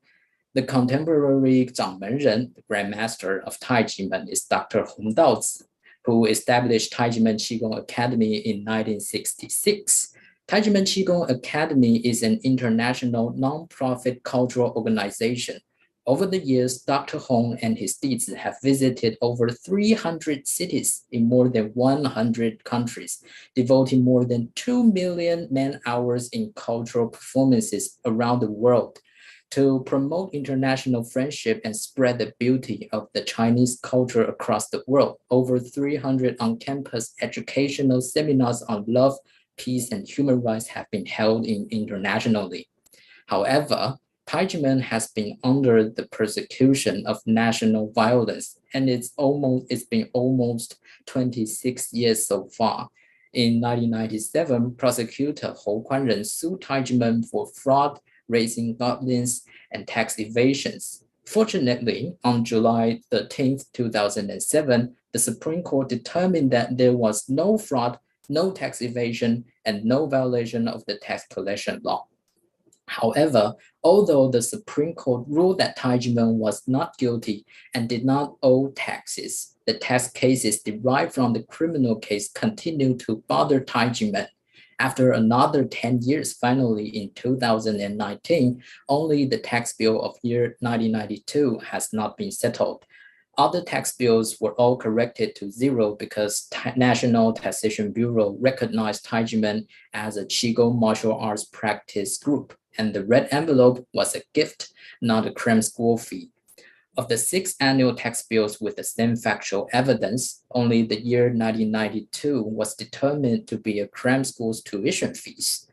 Speaker 12: The contemporary Zhangmenren, the Grandmaster of Tai Ji Men, is Dr. Hong Daozi, who established Tai Ji Men Qigong Academy in 1966. Tai Ji Men Qigong Academy is an international non-profit cultural organization. Over the years, Dr. Hong and his students have visited over 300 cities in more than 100 countries, devoting more than 2 million man-hours in cultural performances around the world to promote international friendship and spread the beauty of the Chinese culture across the world. Over 300 on-campus educational seminars on love, peace, and human rights have been held internationally. However, Tai Ji Men has been under the persecution of national violence, and it's been almost 26 years so far. In 1997, prosecutor Hou Kuan-ren sued Tai Ji Men for fraud, raising goblins, and tax evasions. Fortunately, on July 13, 2007, the Supreme Court determined that there was no fraud, no tax evasion, and no violation of the tax collection law. However, although the Supreme Court ruled that Tai Ji Men was not guilty and did not owe taxes, the tax cases derived from the criminal case continued to bother Tai Ji Men. After another 10 years, finally in 2019, only the tax bill of year 1992 has not been settled. Other tax bills were all corrected to zero because National Taxation Bureau recognized Tai Ji Men as a Qigong martial arts practice group, and the red envelope was a gift, not a cram school fee. Of the 6 annual tax bills with the same factual evidence, only the year 1992 was determined to be a cram school's tuition fees.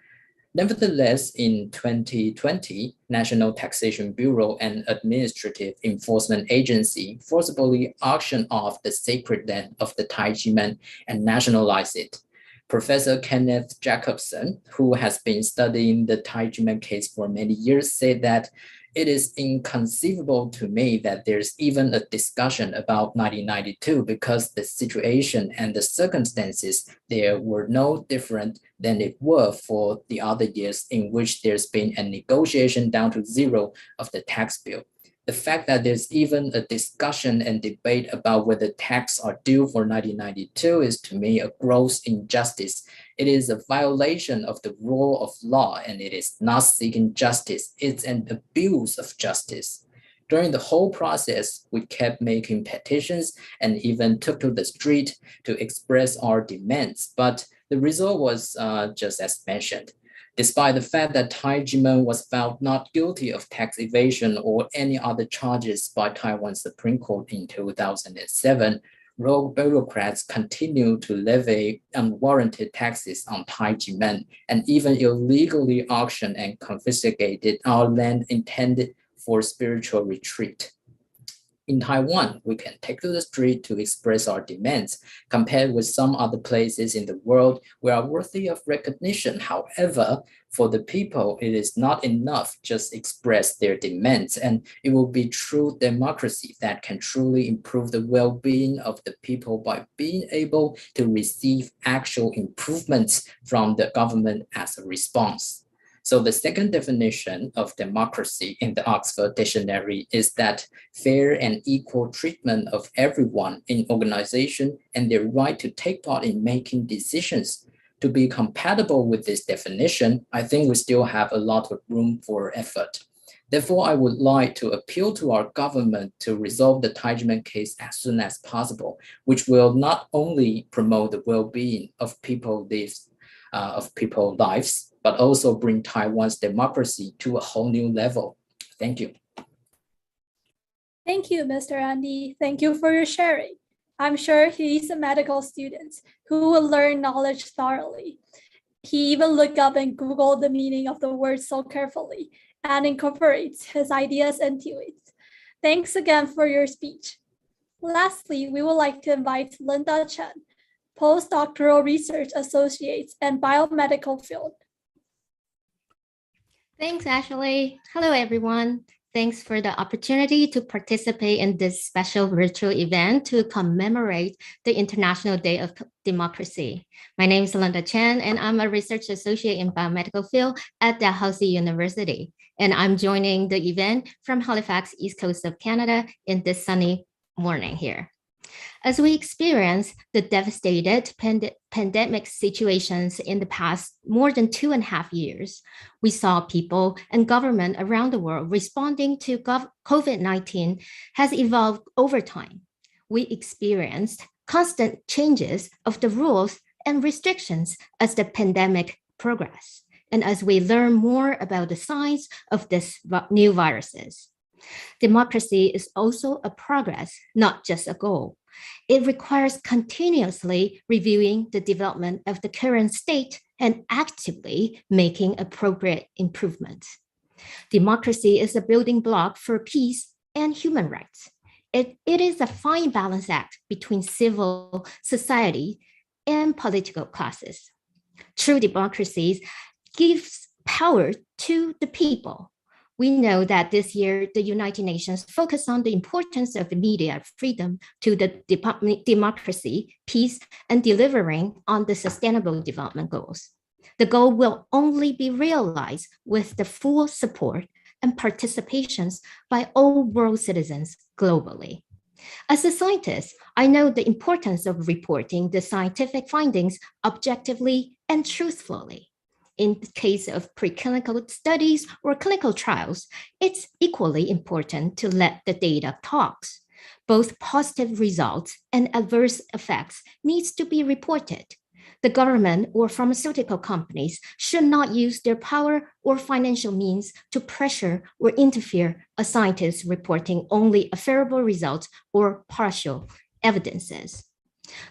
Speaker 12: Nevertheless, in 2020, National Taxation Bureau and Administrative Enforcement Agency forcibly auctioned off the sacred land of the Tai Ji Men and nationalized it. Professor Kenneth Jacobson, who has been studying the Tai Ji Men case for many years, said that it is inconceivable to me that there's even a discussion about 1992 because the situation and the circumstances there were no different than it were for the other years in which there's been a negotiation down to zero of the tax bill. The fact that there's even a discussion and debate about whether tax are due for 1992 is to me a gross injustice. It is a violation of the rule of law, and it is not seeking justice. It's an abuse of justice. During the whole process, we kept making petitions and even took to the street to express our demands, but the result was just as mentioned. Despite the fact that Tai Ji Men was found not guilty of tax evasion or any other charges by Taiwan Supreme Court in 2007, rogue bureaucrats continue to levy unwarranted taxes on Tai Ji Men and even illegally auctioned and confiscated our land intended for spiritual retreat. In Taiwan, we can take to the street to express our demands. Compared with some other places in the world, we are worthy of recognition. However, for the people, it is not enough just express their demands, and it will be true democracy that can truly improve the well-being of the people by being able to receive actual improvements from the government as a response. So the second definition of democracy in the Oxford Dictionary is that fair and equal treatment of everyone in organization and their right to take part in making decisions. To be compatible with this definition, I think we still have a lot of room for effort. Therefore, I would like to appeal to our government to resolve the Tai Ji Men case as soon as possible, which will not only promote the well-being of people's lives, but also bring Taiwan's democracy to a whole new level. Thank you.
Speaker 1: Thank you, Mr. Andy. Thank you for your sharing. I'm sure he's a medical student who will learn knowledge thoroughly. He even looked up and Googled the meaning of the word so carefully and incorporates his ideas into it. Thanks again for your speech. Lastly, we would like to invite Linda Chen, postdoctoral research associate and biomedical field.
Speaker 13: Thanks, Ashley. Hello, everyone. Thanks for the opportunity to participate in this special virtual event to commemorate the International Day of Democracy. My name is Linda Chen, and I'm a research associate in biomedical field at Dalhousie University. And I'm joining the event from Halifax, East Coast of Canada in this sunny morning here. As we experience the devastated pandemic situations in the past more than 2.5 years, we saw people and government around the world responding to COVID-19 has evolved over time. We experienced constant changes of the rules and restrictions as the pandemic progressed, and as we learn more about the science of these new viruses. Democracy is also a progress, not just a goal. It requires continuously reviewing the development of the current state and actively making appropriate improvements. Democracy is a building block for peace and human rights. It is a fine balance act between civil society and political classes. True democracy gives power to the people. We know that this year, the United Nations focused on the importance of media freedom to the democracy, peace, and delivering on the Sustainable Development Goals. The goal will only be realized with the full support and participations by all world citizens globally. As a scientist, I know the importance of reporting the scientific findings objectively and truthfully. In the case of preclinical studies or clinical trials, it's equally important to let the data talk. Both positive results and adverse effects need to be reported. The government or pharmaceutical companies should not use their power or financial means to pressure or interfere a scientist reporting only a favorable results or partial evidences.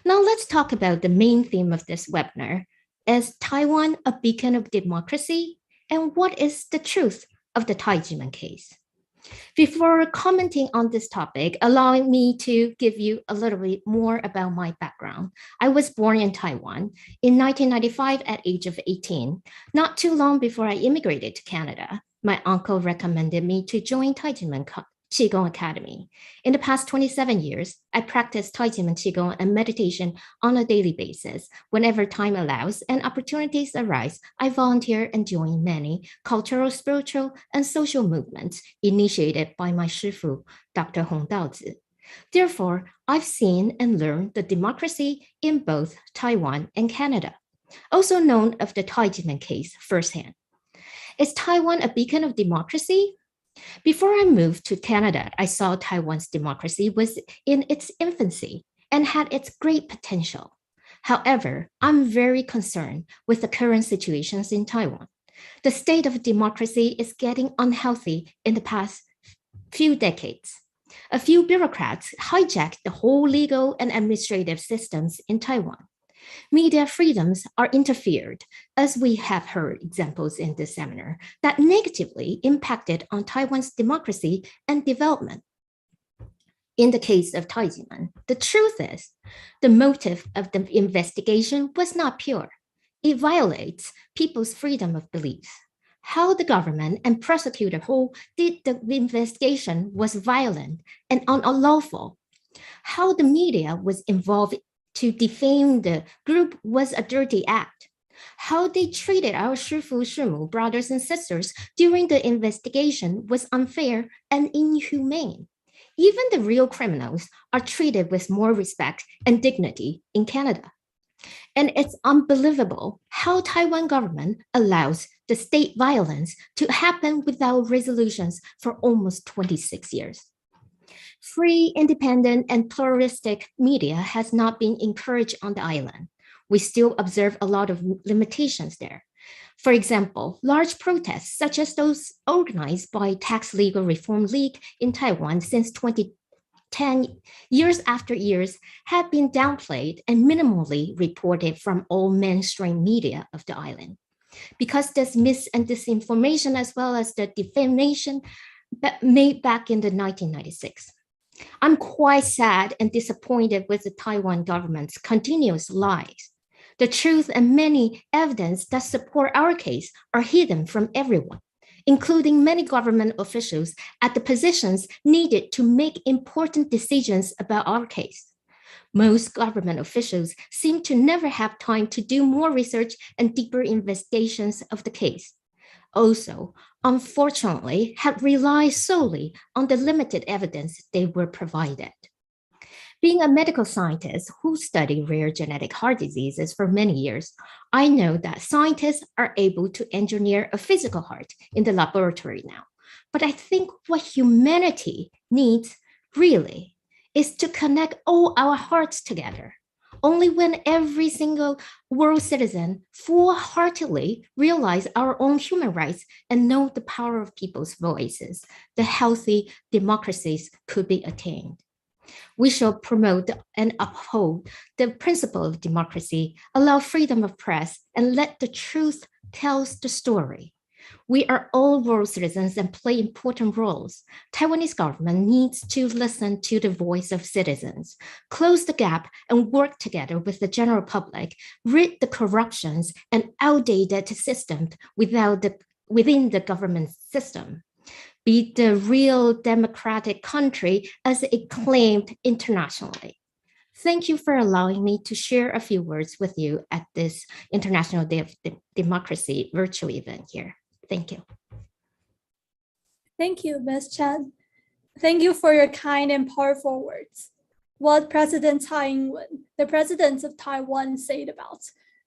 Speaker 13: Now let's talk about the main theme of this webinar. Is Taiwan a beacon of democracy? And what is the truth of the Tai Ji Men case? Before commenting on this topic, allow me to give you a little bit more about my background. I was born in Taiwan in 1995 at age of 18. Not too long before I immigrated to Canada, my uncle recommended me to join Tai Ji Men Qigong Academy. In the past 27 years, I practiced Tai Ji Men Qigong and meditation on a daily basis. Whenever time allows and opportunities arise, I volunteer and join many cultural, spiritual, and social movements initiated by my Shifu, Dr. Hong Daozi. Therefore, I've seen and learned the democracy in both Taiwan and Canada, also known of the Tai Ji Men case firsthand. Is Taiwan a beacon of democracy? Before I moved to Canada, I saw Taiwan's democracy was in its infancy and had its great potential. However, I'm very concerned with the current situations in Taiwan. The state of democracy is getting unhealthy in the past few decades. A few bureaucrats hijacked the whole legal and administrative systems in Taiwan. Media freedoms are interfered, as we have heard examples in this seminar, that negatively impacted on Taiwan's democracy and development. In the case of Tai Ji Men, the truth is, the motive of the investigation was not pure. It violates people's freedom of belief. How the government and prosecutor who did the investigation was violent and unlawful. How the media was involved to defame the group was a dirty act. How they treated our Shifu Shimu brothers and sisters during the investigation was unfair and inhumane. Even the real criminals are treated with more respect and dignity in Canada. And it's unbelievable how Taiwan government allows the state violence to happen without resolutions for almost 26 years. Free, independent, and pluralistic media has not been encouraged on the island. We still observe a lot of limitations there. For example, large protests, such as those organized by Tax Legal Reform League in Taiwan since 2010, years after years, have been downplayed and minimally reported from all mainstream media of the island. Because there's mis and disinformation as well as the defamation made back in the 1996. I'm quite sad and disappointed with the Taiwan government's continuous lies. The truth and many evidence that support our case are hidden from everyone, including many government officials at the positions needed to make important decisions about our case. Most government officials seem to never have time to do more research and deeper investigations of the case. Also, unfortunately, had relied solely on the limited evidence they were provided. Being a medical scientist who studied rare genetic heart diseases for many years, I know that scientists are able to engineer a physical heart in the laboratory now. But I think what humanity needs really is to connect all our hearts together. Only when every single world citizen full-heartedly realize our own human rights and know the power of people's voices, the healthy democracies could be attained. We shall promote and uphold the principle of democracy, allow freedom of press, and let the truth tell the story. We are all world citizens and play important roles. Taiwanese government needs to listen to the voice of citizens, close the gap, and work together with the general public, rid the corruptions and outdated systems within the government system. Be the real democratic country as acclaimed internationally. Thank you for allowing me to share a few words with you at this International Day of Democracy virtual event here. Thank you.
Speaker 1: Thank you, Ms. Chen. Thank you for your kind and powerful words. What President Tsai Ing-wen, the president of Taiwan, said about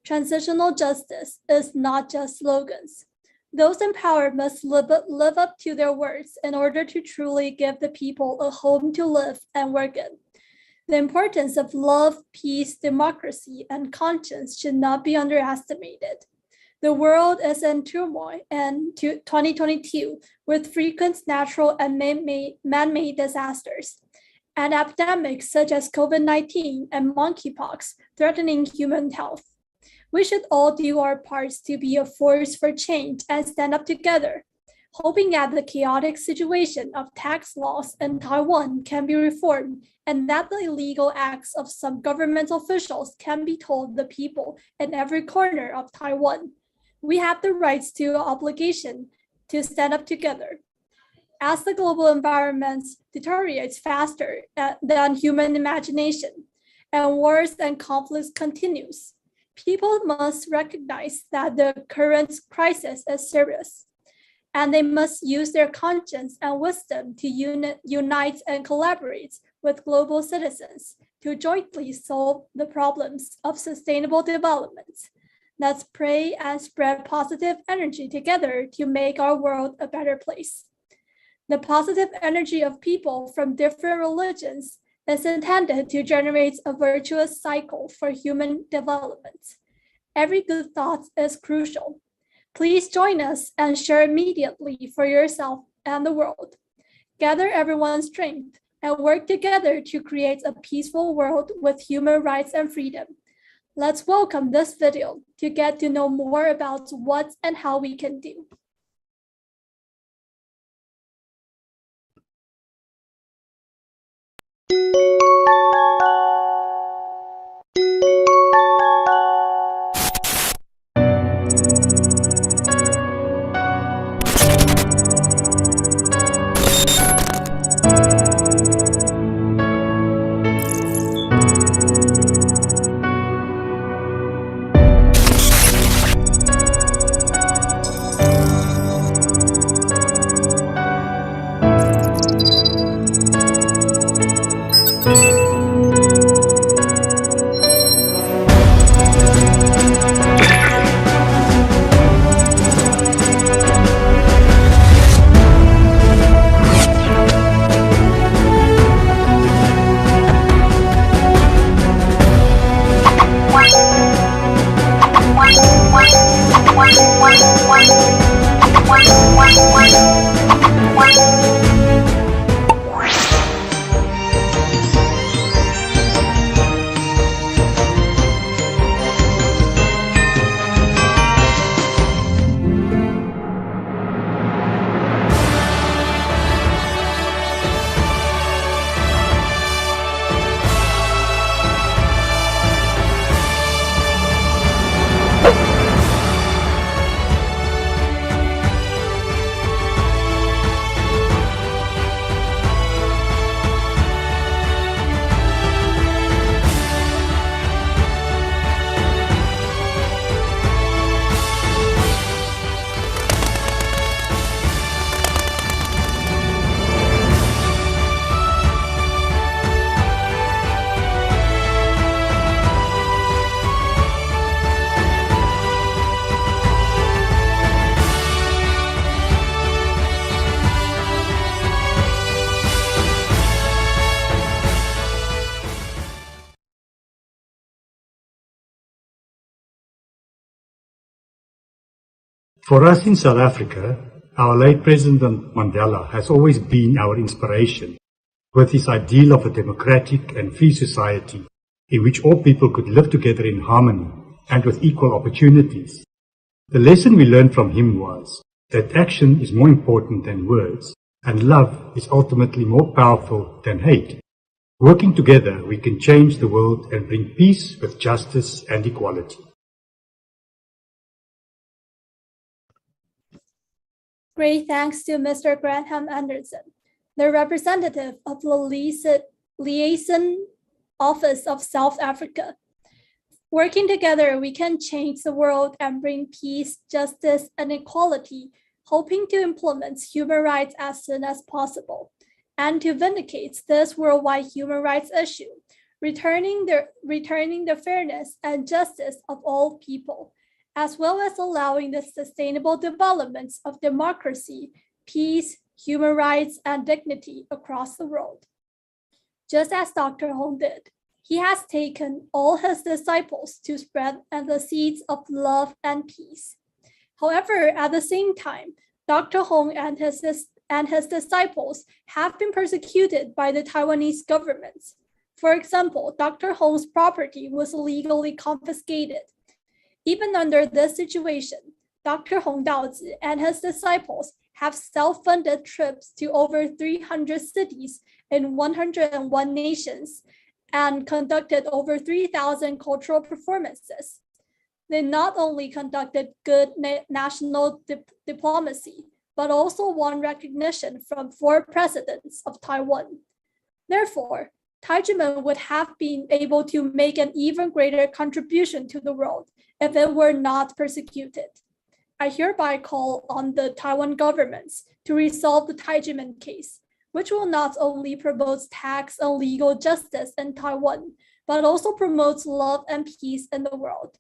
Speaker 1: transitional justice is not just slogans. Those in power must live up to their words in order to truly give the people a home to live and work in. The importance of love, peace, democracy, and conscience should not be underestimated. The world is in turmoil in 2022 with frequent natural and man-made disasters and epidemics such as COVID-19 and monkeypox threatening human health. We should all do our parts to be a force for change and stand up together, hoping that the chaotic situation of tax laws in Taiwan can be reformed and that the illegal acts of some government officials can be told the people in every corner of Taiwan. We have the rights to obligation to stand up together. As the global environment deteriorates faster than human imagination and wars and conflicts continues, people must recognize that the current crisis is serious, and they must use their conscience and wisdom to unite and collaborate with global citizens to jointly solve the problems of sustainable development. Let's pray and spread positive energy together to make our world a better place. The positive energy of people from different religions is intended to generate a virtuous cycle for human development. Every good thought is crucial. Please join us and share immediately for yourself and the world. Gather everyone's strength and work together to create a peaceful world with human rights and freedom. Let's welcome this video to get to know more about what and how we can do.
Speaker 14: For us in South Africa, our late President Mandela has always been our inspiration, with his ideal of a democratic and free society in which all people could live together in harmony and with equal opportunities. The lesson we learned from him was that action is more important than words, and love is ultimately more powerful than hate. Working together, we can change the world and bring peace with justice and equality.
Speaker 1: Great thanks to Mr. Graham Anderson, the representative of the Liaison Office of South Africa. Working together, we can change the world and bring peace, justice, and equality, hoping to implement human rights as soon as possible, and to vindicate this worldwide human rights issue, returning the fairness and justice of all people, as well as allowing the sustainable developments of democracy, peace, human rights, and dignity across the world. Just as Dr. Hong did, he has taken all his disciples to spread the seeds of love and peace. However, at the same time, Dr. Hong and his disciples have been persecuted by the Taiwanese government. For example, Dr. Hong's property was illegally confiscated. Even under this situation, Dr. Hong Daozi and his disciples have self-funded trips to over 300 cities in 101 nations and conducted over 3,000 cultural performances. They not only conducted good national diplomacy, but also won recognition from 4 presidents of Taiwan. Therefore, Tai Ji Men would have been able to make an even greater contribution to the world if it were not persecuted. I hereby call on the Taiwan governments to resolve the Tai Ji Men case, which will not only promote tax and legal justice in Taiwan, but also promotes love and peace in the world.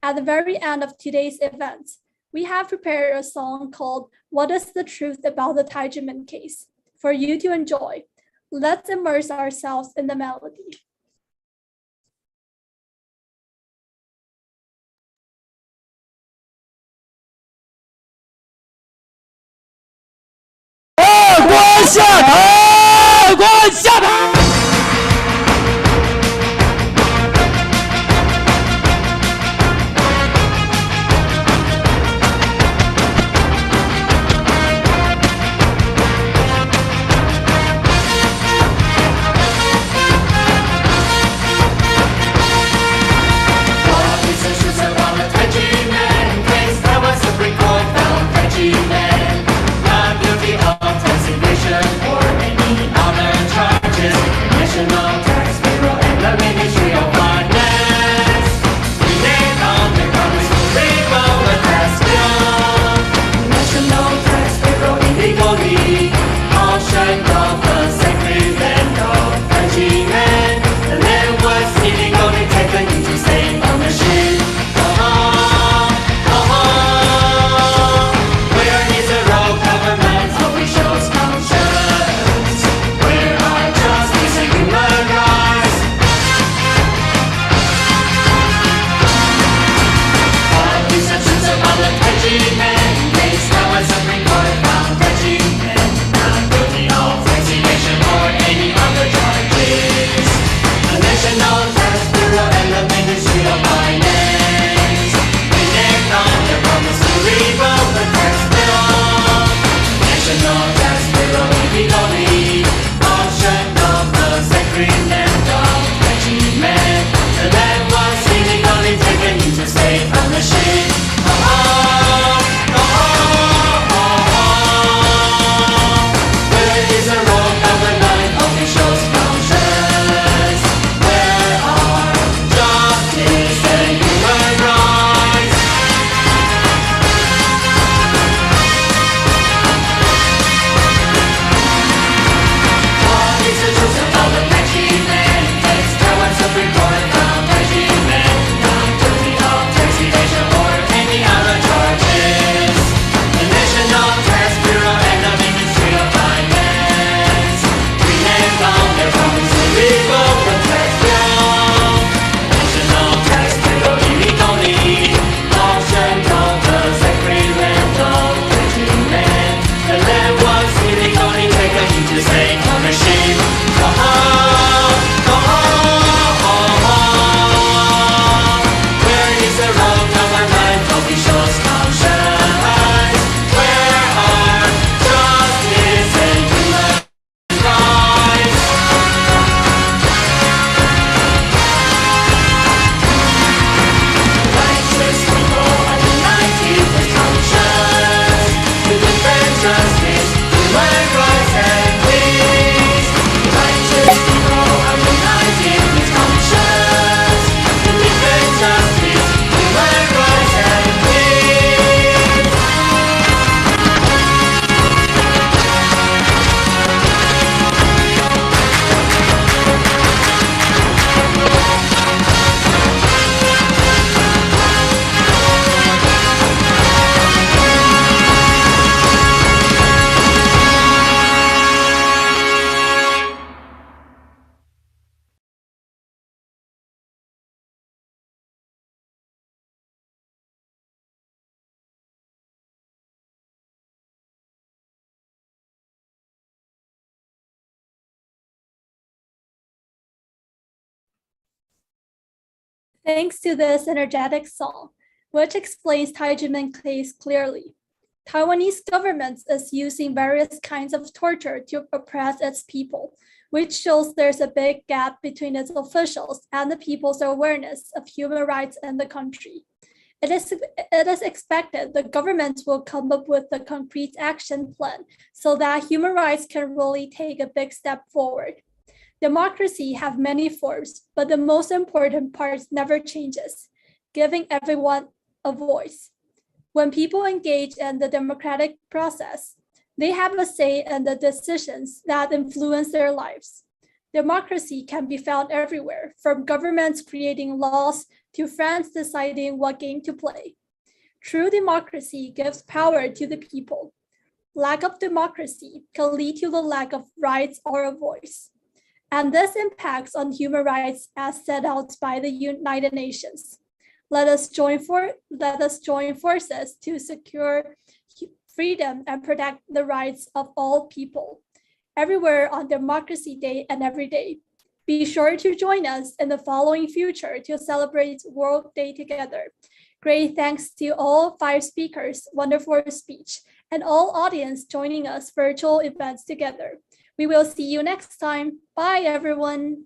Speaker 1: At the very end of today's event, we have prepared a song called What is the Truth About the Tai Ji Men Case for you to enjoy. Let's immerse ourselves in the melody.
Speaker 15: Or any other charges. Human rights and peace. Righteous people are united with conscience to defend justice, human rights and peace.
Speaker 1: Thanks to this energetic song, which explains Tai Ji Men case clearly. Taiwanese government is using various kinds of torture to oppress its people, which shows there's a big gap between its officials and the people's awareness of human rights in the country. It is expected the government will come up with a concrete action plan so that human rights can really take a big step forward. Democracy have many forms, but the most important part never changes, giving everyone a voice. When people engage in the democratic process, they have a say in the decisions that influence their lives. Democracy can be found everywhere, from governments creating laws to friends deciding what game to play. True democracy gives power to the people. Lack of democracy can lead to the lack of rights or a voice. And this impacts on human rights as set out by the United Nations. Let us join forces to secure freedom and protect the rights of all people, everywhere on Democracy Day and every day. Be sure to join us in the following future to celebrate World Day together. Great thanks to all 5 speakers, wonderful speech, and all audience joining us virtual events together. We will see you next time. Bye, everyone.